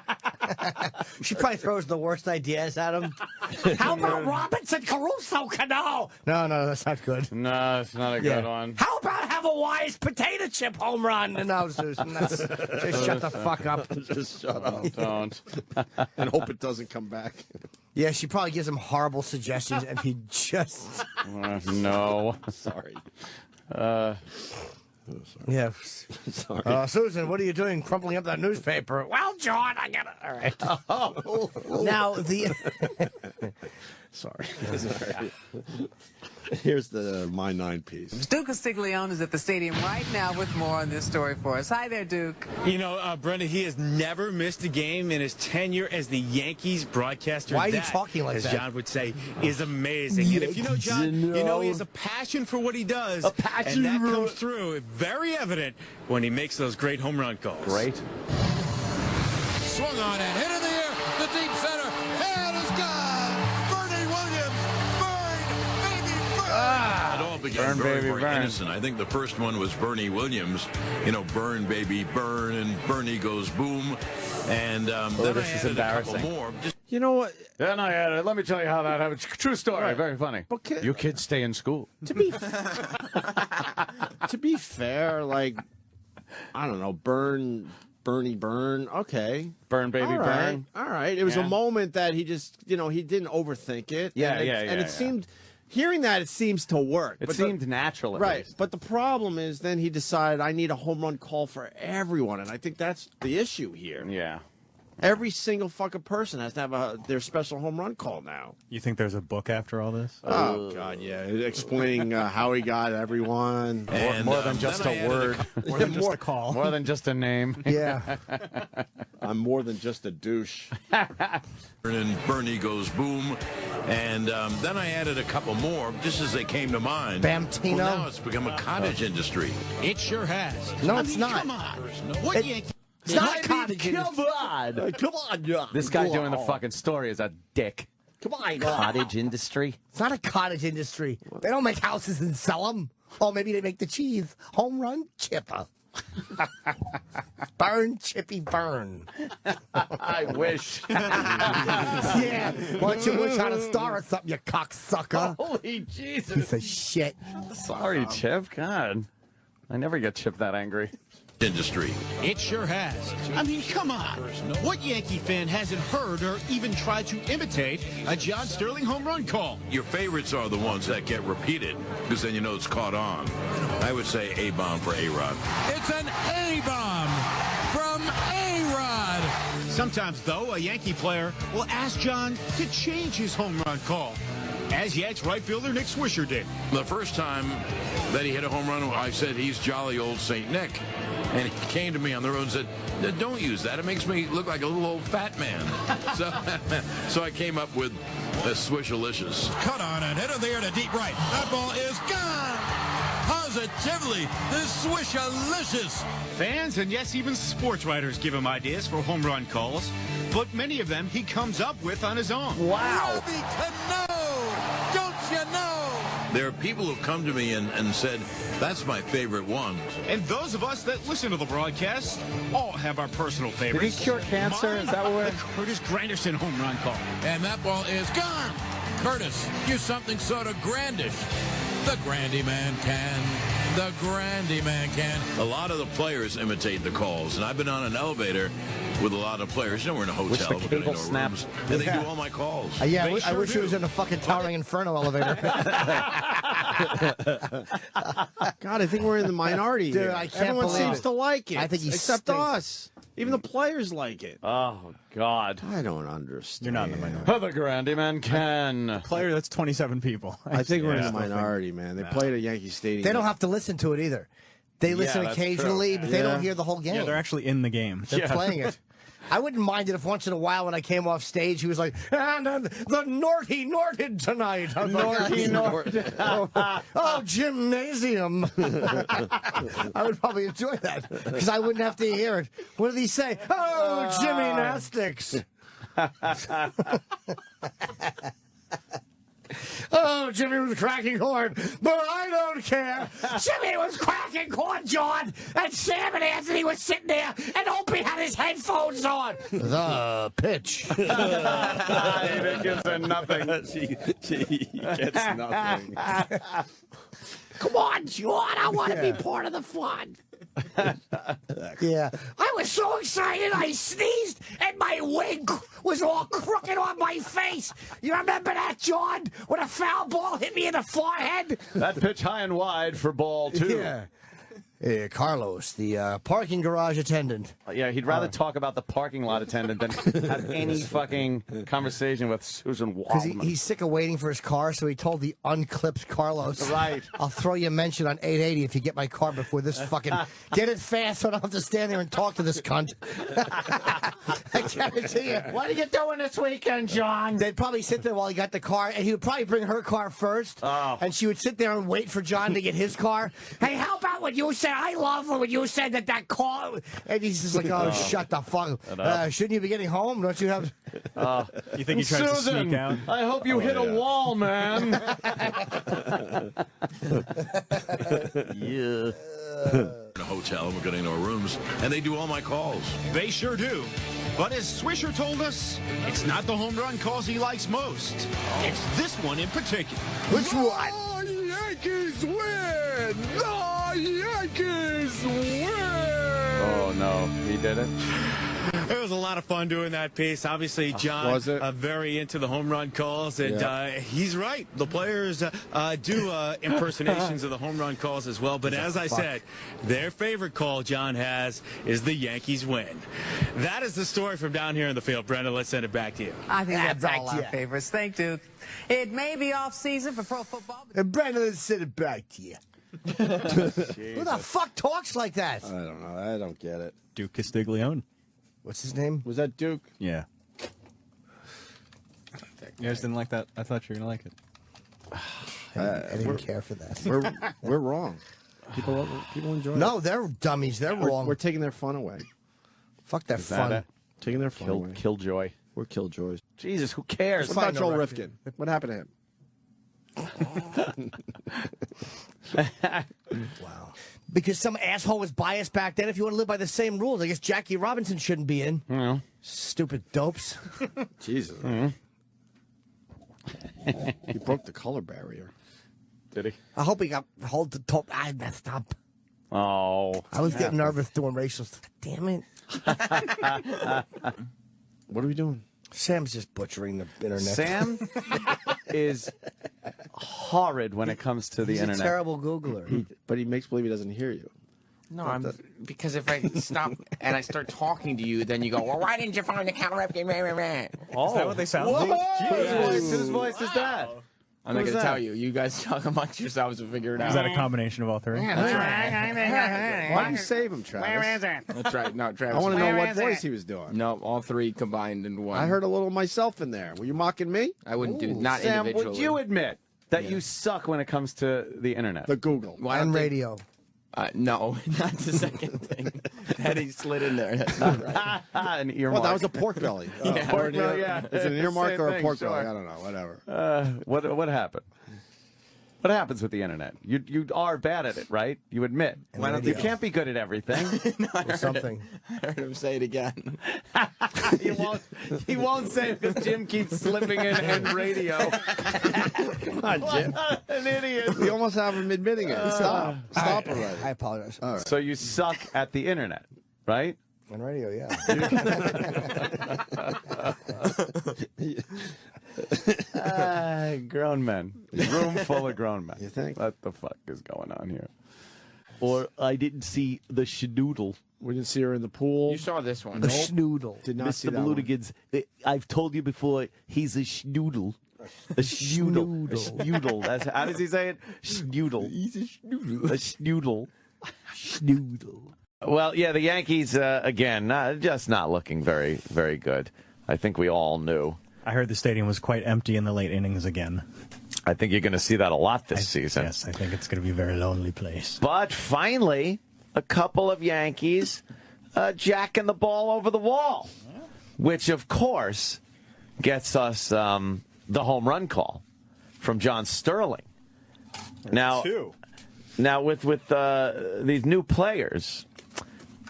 She probably throws the worst ideas at him. How about Robinson Caruso Cano? No, that's not good. No, it's not a good one. How about have a wise potato chip home run? No, Susan, just shut the fuck up. Just shut up. Don't. And hope it doesn't come back. Yeah, she probably gives him horrible suggestions, and he just... No. Sorry. Yeah. Sorry. Susan, what are you doing crumpling up that newspaper? Well, John, I got it. All right. Now, the... Sorry. Here's the My Nine piece. Duke Castiglione is at the stadium right now with more on this story for us. Hi there, Duke. You know, Brenda, he has never missed a game in his tenure as the Yankees broadcaster. Why are you That, talking like as that? John would say, is amazing. And if you know John, you know he has a passion for what he does. A passion and that for comes through very evident when he makes those great home run calls. Great. Swung on and hit in the air. The deep center. And it's gone. Bernie Williams. Burn, baby, burn. It all began Burn, very, baby, very burn. innocent. I think the first one was Bernie Williams. You know, burn, baby, burn, and Bernie goes boom. And then I this is added a couple embarrassing. more. You know what? Then I had it. Let me tell you how that happened. True story. Right. Very funny. But You kids stay in school. To be fair, like, I don't know, Bernie Burn. Okay. Burn, baby, All right. burn. All right. It was a moment that he just, he didn't overthink it. And it seemed, hearing that, it seems to work. It seemed natural, at right. least. But the problem is then he decided, I need a home run call for everyone. And I think that's the issue here. Yeah. Every single fucking person has to have their special home run call now. You think there's a book after all this? Oh, God, yeah. Explaining how he got everyone. More than just a word. More than just a call. More than just a name. Yeah. I'm more than just a douche. And Bernie goes boom. And then I added a couple more just as they came to mind. Bamtino? Well, now it's become a cottage industry. It sure has. No, it's not. Come on. What Yankee? It's not a cottage industry. Come on. This guy doing the fucking story is a dick. Come on. Cottage industry? It's not a cottage industry. They don't make houses and sell them. Oh, maybe they make the cheese. Home run chipper. Burn, Chippy, burn. I wish. Yeah. Why don't you wish on a star or something, you cocksucker? Holy Jesus. Piece of shit. Sorry, Chip. God. I never get Chip that angry. Industry. It sure has. I mean, come on. What Yankee fan hasn't heard or even tried to imitate a John Sterling home run call? Your favorites are the ones that get repeated because then you know it's caught on. I would say A-bomb for A-Rod. It's an A-bomb from A-Rod. Sometimes, though, a Yankee player will ask John to change his home run call, as Yanks right fielder Nick Swisher did. The first time that he hit a home run, I said, he's jolly old St. Nick. And he came to me on the road and said, don't use that. It makes me look like a little old fat man. So I came up with a Swishalicious. Cut on and hit in the air to deep right. That ball is gone. Positively, the Swishalicious. Fans and, yes, even sports writers give him ideas for home run calls, but many of them he comes up with on his own. Wow. Don't you know? There are people who've come to me and said, that's my favorite one. And those of us that listen to the broadcast all have our personal favorites. Did he cure cancer? Is that what? The Curtis Granderson home run call. And that ball is gone. Curtis, use something sort of grandish. The Grandy Man can. The Grandy Man can. A lot of the players imitate the calls, and I've been on an elevator with a lot of players. You know, we're in a hotel. Which the cable snaps. And they do all my calls. Yeah, I wish it was in a fucking Towering Inferno elevator. God, I think we're in the minority Dude, here. I can't Everyone believe seems it. to like it. I think he except stinks. us. Even the players like it. Oh, God. I don't understand. You're not in the minority. The Grandy Man can. Player, that's 27 people. I think we're in the Yeah. minority, man. They played at Yankee Stadium. They don't have to listen to it either. They listen that's occasionally, true. but they don't hear the whole game. Yeah, they're actually in the game. They're playing it. I wouldn't mind it if once in a while when I came off stage, he was like, and the Norty Norted tonight. Norty Norted. Oh, gymnasium. I would probably enjoy that because I wouldn't have to hear it. What did he say? Oh, gymnastics. Oh, Jimmy was cracking corn, but I don't care. Jimmy was cracking corn, John, and Sam and Anthony was sitting there, and Opie had his headphones on. The pitch. He gives her nothing. She gets nothing. Come on, John, I want to be part of the fun. Yeah. I was so excited I sneezed and my wig was all crooked on my face. You remember that, John? When a foul ball hit me in the forehead? That pitch high and wide for ball, too. Yeah. Carlos, the parking garage attendant. Yeah, he'd rather talk about the parking lot attendant than have any fucking conversation with Suzyn Because Waldman. he's sick of waiting for his car, so he told the unclipped Carlos. Right. I'll throw you a mention on 880 if you get my car before this fucking... Get it fast so I don't have to stand there and talk to this cunt. I guarantee you. What are you doing this weekend, John? They'd probably sit there while he got the car, and he would probably bring her car first, and she would sit there and wait for John to get his car. Hey, how about what you said? I love when you said that car... And he's just like, oh, shut the fuck up. Shouldn't you be getting home? Don't you have... You think he tries to sneak out? I hope you hit a wall, man. In a hotel, we're getting to our rooms, and they do all my calls. They sure do. But as Swisher told us, it's not the home run calls he likes most. It's this one in particular. Which one? The Yankees win! The Yankees win! Oh, no. He did it? It was a lot of fun doing that piece. Obviously, John Was it? Very into the home run calls, and he's right. The players do impersonations of the home run calls as well. But as I said, their favorite call John has is the Yankees win. That is the story from down here in the field. Brenda, let's send it back to you. I think that's all our favorites. Thank you. It may be off season for pro football. And Brandon, let's send it back to you. Who the fuck talks like that? I don't know. I don't get it. Duke Castiglione. What's his name? Was that Duke? Yeah. You guys didn't like that? I thought you were going to like it. I didn't care for that. We're wrong. People enjoy it. No, they're dummies. They're wrong. We're taking their fun away. Fuck that fun. Taking their fun away. Killjoy. We're killjoys. Jesus, who cares? What about Joel Rifkin? What happened to him? Wow. Because some asshole was biased back then. If you want to live by the same rules, I guess Jackie Robinson shouldn't be in. Yeah. Stupid dopes. Jesus. He broke the color barrier. Did he? I hope he got hold the top. I messed up. Oh. I was getting nervous doing racial stuff. Damn it. What are we doing? Sam's just butchering the internet. Sam is horrid when it comes to the He's internet. a terrible Googler. But he makes believe he doesn't hear you. No, because if I stop and I start talking to you, then you go, well, why didn't you find the counter up? Is that what they sound like? Whose voice is that? I'm not going to tell you. You guys talk amongst yourselves and figure it out. Is that a combination of all three? Why do you save him, Travis? Where is it? That's right. No, Travis. I want to know what voice he was doing. No, all three combined in one. I heard a little myself in there. Were you mocking me? I wouldn't do not Sam, individually. would you admit that you suck when it comes to the internet? The Google. And radio. No, not the second thing that he slid in there. That's not right. An earmark. Well, that was a pork belly. Pork belly, yeah. It's an earmark Same or a thing, pork sure. belly. I don't know. Whatever. What happened? What happens with the internet? You are bad at it, right? You admit. You can't be good at everything. Or something. I heard him say it again. He won't say it because Jim keeps slipping in and radio. Come on, Jim. An idiot. You almost have him admitting it. Stop already. I apologize. All right. So you suck at the internet, right? On radio, yeah. Grown men. Room full of grown men. You think? What the fuck is going on here? Or I didn't see the schnoodle. We didn't see her in the pool. You saw this one. The schnoodle. Did not see Mr. that one. Blutigans, I've told you before, he's a schnoodle. A schnoodle. A schnoodle. That's, how does he say it? Schnoodle. He's a schnoodle. A schnoodle. Schnoodle. Well, yeah, the Yankees, again, just not looking very, very good. I think we all knew. I heard the stadium was quite empty in the late innings again. I think you're going to see that a lot this season. Yes, I think it's going to be a very lonely place. But finally, a couple of Yankees jacking the ball over the wall, which, of course, gets us the home run call from John Sterling. Now, with these new players,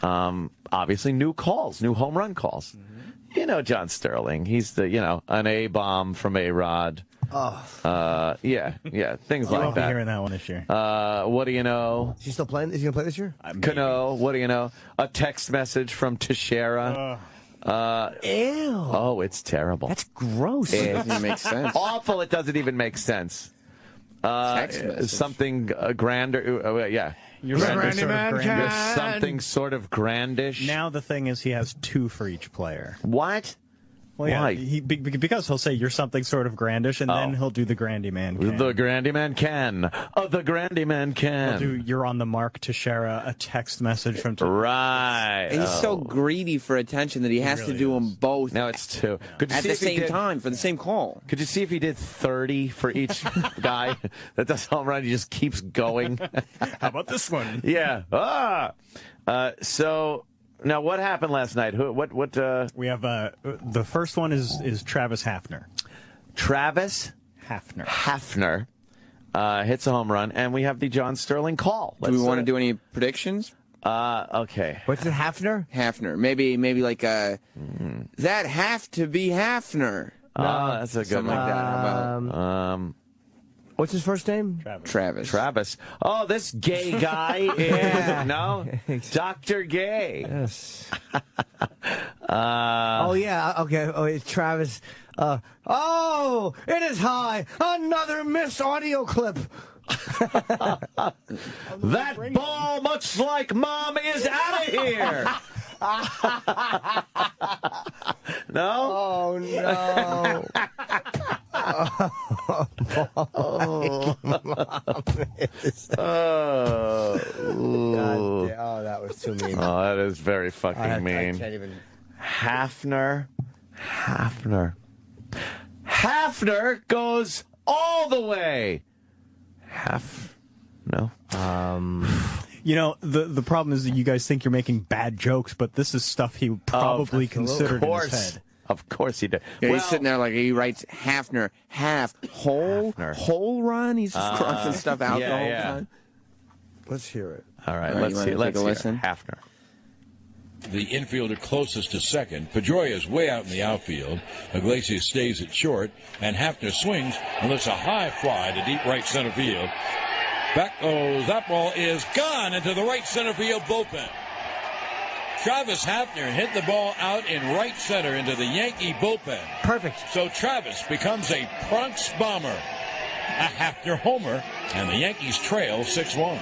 obviously new calls, new home run calls. You know John Sterling. He's an A-bomb from A-Rod. Yeah, things like won't that. be hearing that one this year. What do you know? Is he still playing? Is he going to play this year? Cano, what do you know? A text message from Teixeira. Ew. Oh, it's terrible. That's gross. It doesn't even make sense. Awful. It doesn't even make sense. Text message. Something grander. Yeah. You're something sort of grandish. Now the thing is, he has two for each player. What? Well, yeah, Why? Because he'll say you're something sort of grandish, and then he'll do the Grandy Man can. The Grandy Man can. The Grandy Man can. He'll do you're on the mark to share a text message from. Right. And he's so greedy for attention that he has to do them both. No, it's two. Could you at see the if he same did- time for the same call. Could you see if he did 30 for each guy that does home run? He just keeps going. How about this one? Yeah. So now, what happened last night? What? We have the first one is Travis Hafner. Travis Hafner hits a home run, and we have the John Sterling call. Do we want to do any predictions? Okay. What's it, Hafner? Hafner. Maybe like that have to be Hafner. That's a good Something one. like that. How about What's his first name? Travis. Oh, this gay guy. Yeah. No? Dr. Gay. Yes. Oh, yeah. Okay. Oh, it's Travis. Oh, it is high. Another missed audio clip. That ball, much like Mom, is out of here. No? Oh, no. Oh, that was too mean. Oh, that is very fucking mean. I can't even. Hafner goes all the way. No. You know, the problem is that you guys think you're making bad jokes, but this is stuff he probably considered in his head. Of course he did. Yeah, he's sitting there like he writes Hafner, whole run. He's just crossing stuff out the whole time. Let's hear it. All right, All right, let's hear listen. Hafner. The infielder closest to second. Pedroia is way out in the outfield. Iglesias stays at short, and Hafner swings and lifts a high fly to deep right center field. Back goes, that ball is gone into the right center field bullpen. Travis Hafner hit the ball out in right center into the Yankee bullpen. Perfect. So Travis becomes a Bronx bomber, a Hafner homer, and the Yankees trail 6-1.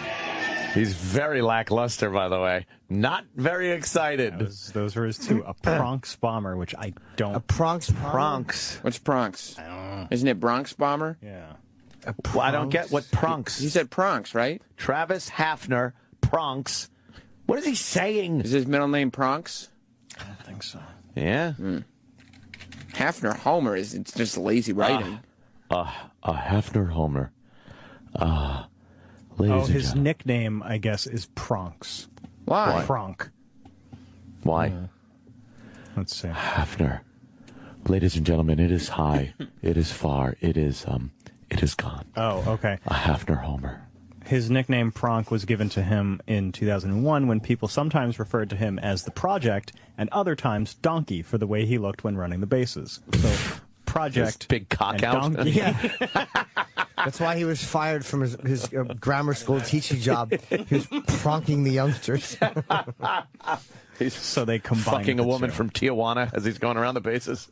He's very lackluster, by the way. Not very excited. Those were his two. A Bronx bomber, which I don't. A Bronx bomber? Bronx. What's Bronx? I don't know. Isn't it Bronx bomber? Yeah. Well, I don't get what Bronx. He said Bronx, right? Travis Hafner, Bronx. What is he saying? Is his middle name Bronx? I don't think so. Yeah. Hafner homer it's just lazy writing. A Hafner homer. His nickname, I guess, is Pronx. Why? Pronk. Why? Let's see. Hafner. Ladies and gentlemen, it is high. It is far. It is gone. Oh, okay. A Hafner homer. His nickname Pronk was given to him in 2001 when people sometimes referred to him as the Project and other times Donkey for the way he looked when running the bases. So Project, His big cock and out. Donkey. Yeah. That's why he was fired from his grammar school teaching job. He was pronking the youngsters. He's so they combined fucking a the woman two. from Tijuana as he's going around the bases.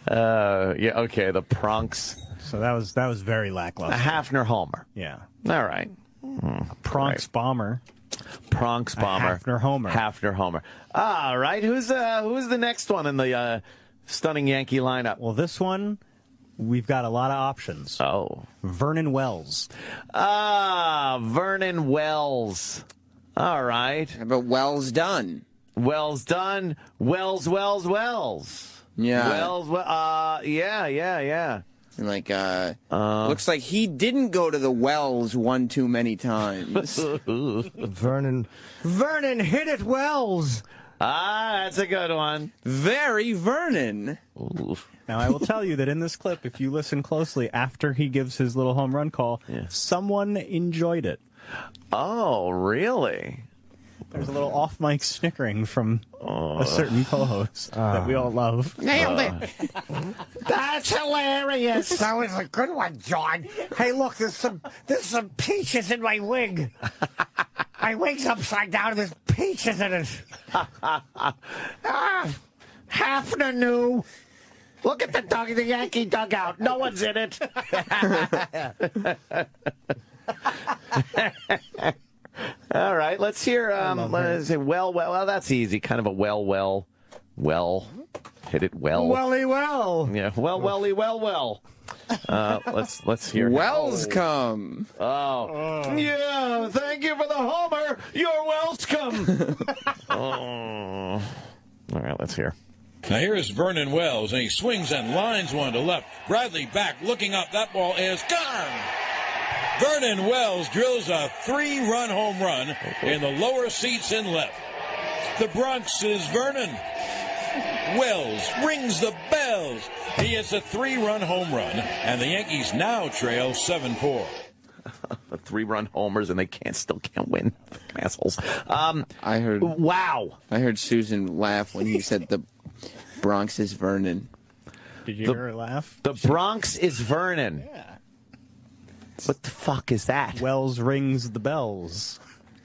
Yeah, okay, the Bronx. So that was very lackluster. A Hafner homer. Yeah. All right. Bronx bomber. Bronx bomber. Hafner homer. Hafner homer. All right. Who's the next one in the stunning Yankee lineup? Well, this one, we've got a lot of options. Oh. Vernon Wells. Vernon Wells. All right. How about Wells done? Wells done. Wells. Yeah. Wells. Yeah. Like, looks like he didn't go to the Wells one too many times. Vernon hit it Wells. That's a good one. Very Vernon. Now, I will tell you that in this clip, if you listen closely, after he gives his little home run call, someone enjoyed it. Oh, really? There's a little off-mic snickering from a certain co-host that we all love. Nailed it. That's hilarious. That was a good one, John. Hey, look, there's some peaches in my wig. My wig's upside down and there's peaches in it. Hafner knew. Look at the Yankee dugout. No one's in it. All right, let's hear. Let's say, well, that's easy. Kind of a well. Hit it well. Welly well. Yeah, well. Let's hear. Wells come. Oh. Yeah, thank you for the homer. You're welcome. Oh. All right, let's hear. Now here is Vernon Wells, and he swings and lines one to left. Bradley back, looking up. That ball is gone. Vernon Wells drills a 3-run home run in the lower seats in left. The Bronx is Vernon. Wells rings the bells. He hits a 3-run home run, and the Yankees now trail 7-4. 3-run homers, and they still can't win. Assholes. I heard. Wow. I heard Susan laugh when he said the Bronx is Vernon. Did you hear her laugh? The Bronx is Vernon. Yeah. What the fuck is that? Wells rings the bells.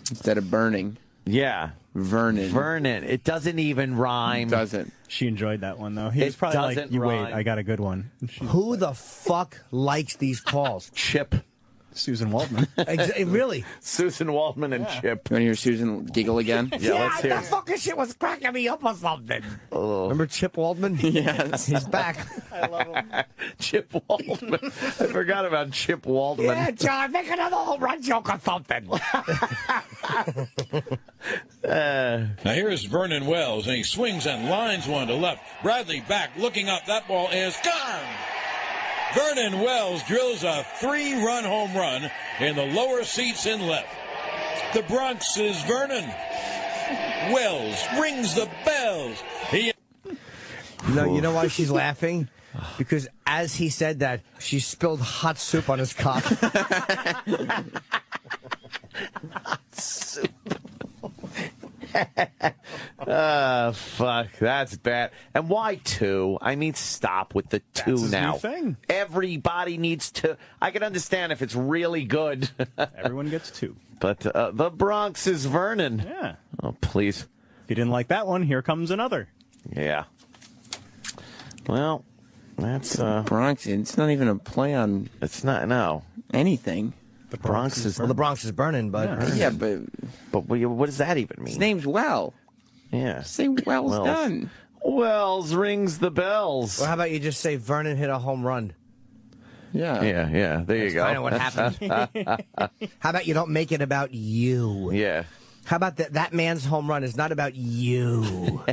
Instead of burning. Yeah. Vernon. Vernon. It doesn't even rhyme. Doesn't. She enjoyed that one, though. He was probably like, doesn't you wait, rhyme. I got a good one. Who the fuck likes these calls? Chip. Susan Waldman. Really? Susan Waldman and Chip. You want to hear Susan giggle again? Let's hear that it. fucking shit was cracking me up or something. Oh. Remember Chip Waldman? Yes. He's back. I love him. Chip Waldman. I forgot about Chip Waldman. Yeah, John, make another home run joke or something. Now here's Vernon Wells, and he swings and lines one to left. Bradley back, looking up. That ball is gone. Vernon Wells drills a 3-run home run in the lower seats in left. The Bronx is Vernon. Wells rings the bells. You know why she's laughing? Because as he said that, she spilled hot soup on his cock. Hot soup. Fuck, that's bad. And why 2? I mean, stop with the 2 That's his now. new thing. Everybody needs to. I can understand if it's really good. Everyone gets 2. But the Bronx is Vernon. Yeah. Oh, please. If you didn't like that one, here comes another. Yeah. Well, that's Bronx. It's not even a play on. It's not. No. Anything. The Bronx is. Well, the Bronx is burning, but Yeah, but what does that even mean? his name's Well. Yeah. Say Wells done. Wells rings the bells. Well, how about you just say Vernon hit a home run? Yeah. Yeah. There you go. Kind of what happened. How about you don't make it about you? Yeah. How about that man's home run is not about you?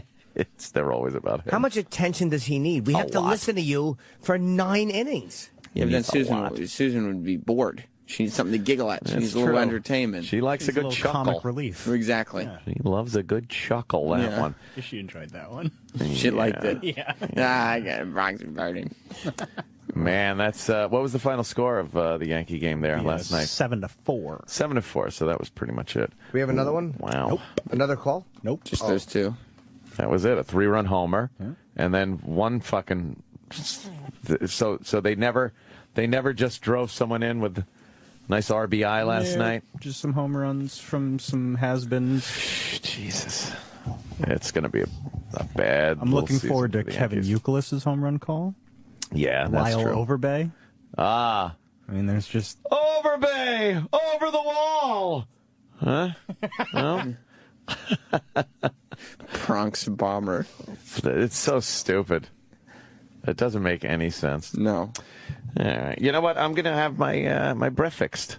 They're always about him. How much attention does he need? We have to listen to you for 9 innings. Yeah, but then Susan would be bored. She needs something to giggle at. She needs a little entertainment. She likes a good chuckle. Comic relief. Exactly. Yeah. She loves a good chuckle, that one. She enjoyed that one. She liked it. Yeah. I got it. Bronx is burning. Man, that's what was the final score of the Yankee game there last night? 7-4. 7-4. So that was pretty much it. We have another one? Wow. Nope. Another call? Nope. Just those 2. That was it. A 3-run homer, and then one fucking. So they never just drove someone in with nice RBI last night. Just some home runs from some has-beens. Jesus, it's going to be a bad. I'm looking season forward to for the Kevin Yankees. Youkilis's home run call. Yeah, that's Lyle true. Overbay. Ah, I mean, there's just Overbay over the wall. Huh? No. Bronx bomber. It's so stupid. It doesn't make any sense. No. All right. You know what? I'm going to have my my breath fixed,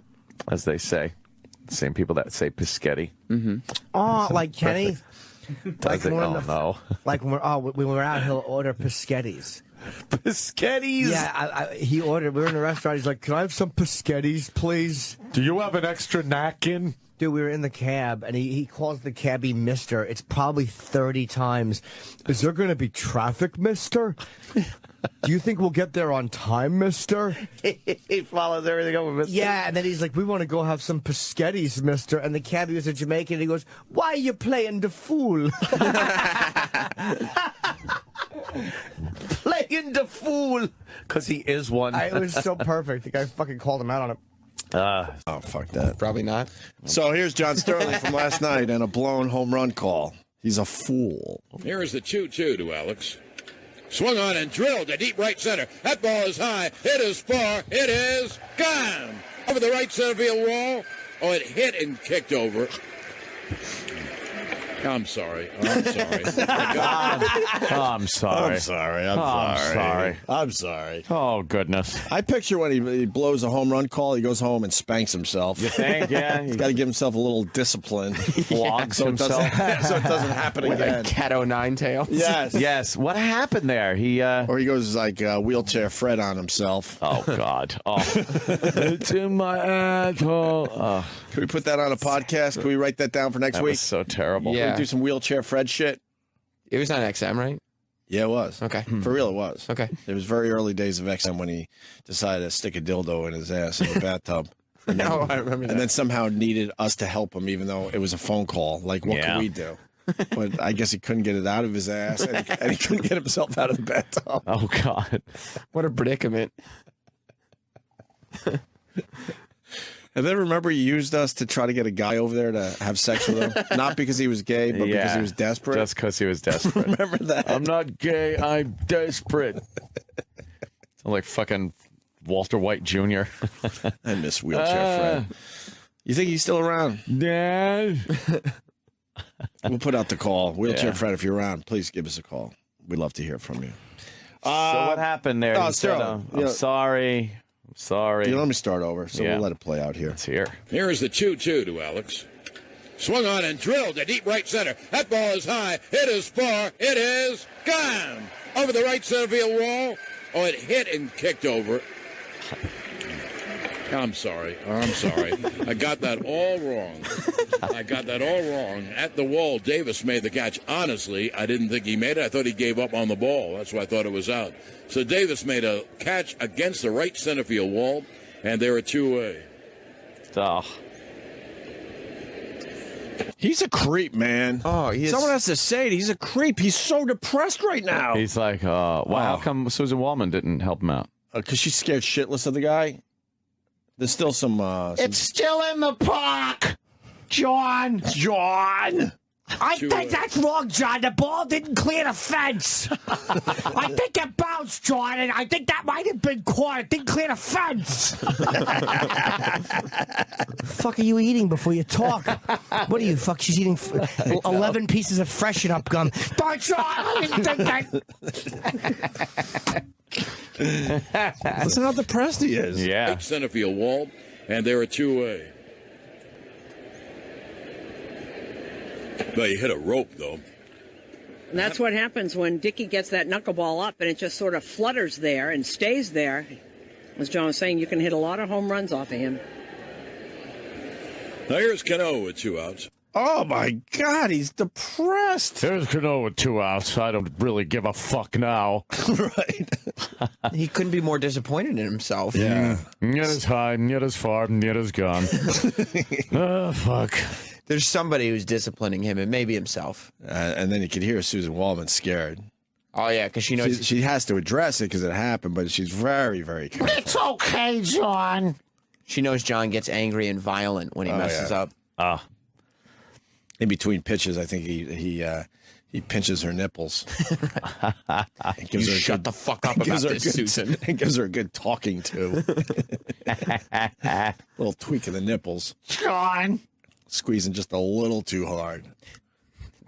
as they say. Same people that say Pischetti. Mm-hmm. Oh, like Kenny? Does it? Oh, no. Like when we're out, he'll order Pischettis. Pischettis? Yeah, he ordered. We were in a restaurant. He's like, "Can I have some Pischettis, please?" Do you have an extra napkin? Dude, we were in the cab, and he calls the cabbie Mister. It's probably 30 times. Is there going to be traffic, Mister? Do you think we'll get there on time, Mister? He follows everything up with Mister. Yeah, and then he's like, "We want to go have some Pischettis, Mister." And the cabbie was a Jamaican, and he goes, "Why are you playing the fool?" Playing the fool. Because he is one. It was so perfect. The guy fucking called him out on it. Oh, fuck that. Probably not. So here's John Sterling from last night and a blown home run call. He's a fool. Here is the 2-2 to Alex. Swung on and drilled to deep right center. That ball is high. It is far. It is gone. Over the right center field wall. Oh, it hit and kicked over. I'm sorry. I'm sorry. I'm sorry. I'm sorry. I'm I'm sorry. sorry. I'm sorry. Oh, goodness. I picture when he blows a home run call, he goes home and spanks himself. You think? Yeah. He's got to give himself a little discipline. Flogs so himself. so it doesn't happen With again. a cat o' nine tails. Yes. Yes. What happened there? Or he goes like wheelchair Fred on himself. Oh, God. Oh. It's in my asshole. Oh. Can we put that on a podcast? Can we write that down for next That week? was so terrible. Yeah. Can we do some wheelchair Fred shit? It was on XM, right? Yeah, it was. Okay. For real, it was. Okay. It was very early days of XM when he decided to stick a dildo in his ass in the bathtub. No, I remember that. And then somehow needed us to help him, even though it was a phone call. Like, what could we do? But I guess he couldn't get it out of his ass, and he couldn't get himself out of the bathtub. Oh, God. What a predicament. And then remember he used us to try to get a guy over there to have sex with him? Not because he was gay, but because he was desperate? Just because he was desperate. Remember that? I'm not gay, I'm desperate. Sound like fucking Walter White Jr. I miss Wheelchair Fred. You think he's still around? Yeah. We'll put out the call. Wheelchair Fred, if you're around, please give us a call. We'd love to hear from you. So what happened there? He said, Sterling, I'm sorry. I'm sorry. Let me start over, so we'll let it play out here. Let's hear. Here is the 2-2 to Alex. Swung on and drilled to deep right center. That ball is high. It is far. It is gone. Over the right center field wall. Oh, it hit and kicked over. I'm sorry. I got that all wrong. At the wall, Davis made the catch. Honestly, I didn't think he made it. I thought he gave up on the ball. That's why I thought it was out. So Davis made a catch against the right center field wall, and they're a 2-way. Oh. He's a creep, man. Oh, someone has to say it. He's a creep. He's so depressed right now. He's like, how come Suzyn Waldman didn't help him out? Because she's scared shitless of the guy. There's still some... It's still in the park, John. I think that's wrong, John. The ball didn't clear the fence. I think it bounced, John, and I think that might have been caught. It didn't clear the fence. Fuck are you eating before you talk? What are you, fuck? She's eating 11 pieces of freshen up gum. But John, I didn't think that. Listen how depressed he is. Yeah. Right center field wall, and they're a 2-way. Well, you hit a rope, though. And that's what happens when Dickey gets that knuckleball up and it just sort of flutters there and stays there. As John was saying, you can hit a lot of home runs off of him. Now here's Cano with 2 outs. Oh, my God, he's depressed. There's Cano with 2 outs. I don't really give a fuck now. Right. He couldn't be more disappointed in himself. Yeah. Yet is high, yet is far, yet is gone. Oh, fuck. There's somebody who's disciplining him. It may be himself. And then you can hear Suzyn Waldman scared. Oh, yeah, because she knows... She has to address it because it happened, but she's very, very careful. It's okay, John. She knows John gets angry and violent when he messes up. In between pitches, I think he pinches her nipples. You shut the fuck up about this, Susan. And gives her a good talking to. Little tweak of the nipples. John. Squeezing just a little too hard.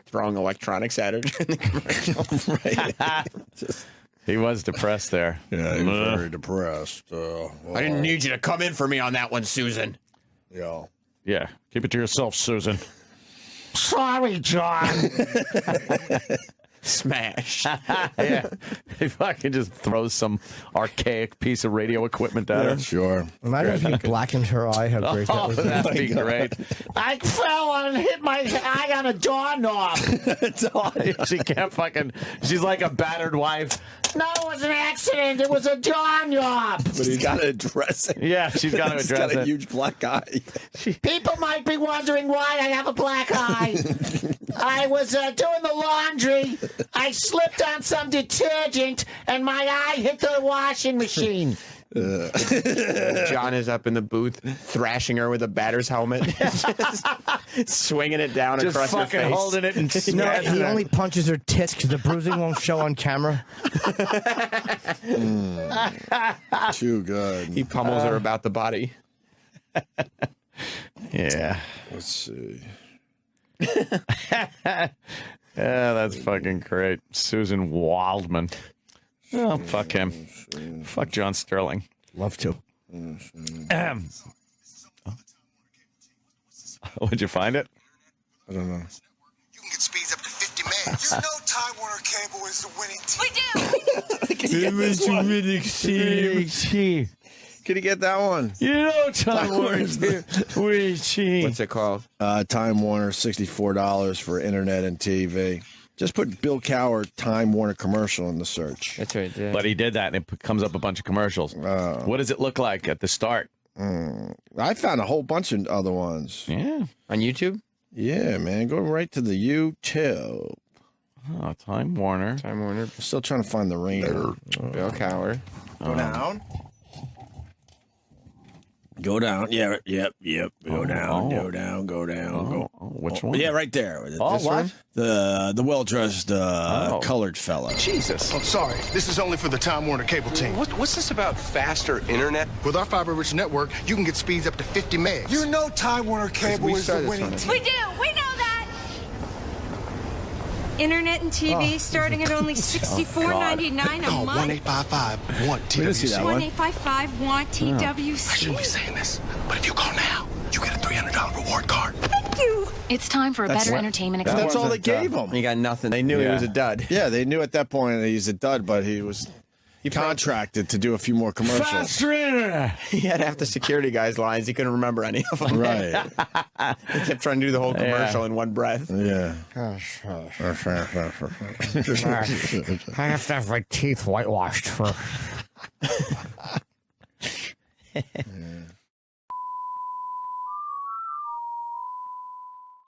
Throwing electronics at her in the commercial. Right. He was depressed there. Yeah, he was very depressed. I didn't need you to come in for me on that one, Susan. Yeah. Yeah. Keep it to yourself, Susan. Sorry, John. Smash. Yeah. He fucking just throws some archaic piece of radio equipment at her. Sure. Imagine if he blackened her eye, how great that would be. That'd be great. I fell and hit my eye on a doorknob. She can't fucking... She's like a battered wife. No, it was an accident. It was a doorknob. But he's got to address it. Yeah, she's got to He's address got a it. huge black eye. People might be wondering why I have a black eye. I was doing the laundry. I slipped on some detergent, and my eye hit the washing machine. John is up in the booth thrashing her with a batter's helmet, just swinging it down Just across her fucking face. holding it and No, smashing he her. only punches her tits because the bruising won't show on camera. Too good. He pummels her about the body. Yeah. Let's see. Yeah, that's fucking great. Suzyn Waldman. Oh, fuck him. Fuck John Sterling. Love to. Would you find it? I don't know. You can get speeds up to 50 megs. You know Time Warner Cable is the winning team. We do. Can you get that one? You know Time Warner's What's it called? Time Warner, $64 for internet and TV. Just put Bill Cowher Time Warner commercial in the search. That's right. Yeah. But he did that, and it comes up a bunch of commercials. What does it look like at the start? I found a whole bunch of other ones. Yeah. On YouTube? Yeah, man. Go right to the YouTube. Oh, Time Warner. Time Warner. Still trying to find the Rainer. Bill Cowher. Go down. Go down. Yeah, yep. Go down. Go down. Go down. Go. Which one? Yeah, right there. Oh, This what? one? The well-dressed colored fella. Jesus. I'm sorry. This is only for the Time Warner cable team. What's this about faster internet? With our fiber-rich network, you can get speeds up to 50 megs. You know Time Warner Cable is the winning team. We do. We know that. Internet and TV starting at only $64.99 a Call month. 1-855-WANT-TWC. We didn't see that one. 1-855-WANT-TWC. I shouldn't be saying this, but if you call now, you get a $300 reward card. Thank you. It's time for a better entertainment That's experience. all they gave him. He got nothing. They knew he Yeah. was a dud. Yeah, they knew at that point that he's a dud, but he was contracted to do a few more commercials. Faster internet. He had half the security guys' lines. He couldn't remember any of them. Right. He kept trying to do the whole commercial in one breath. Yeah. I have to have my teeth whitewashed for.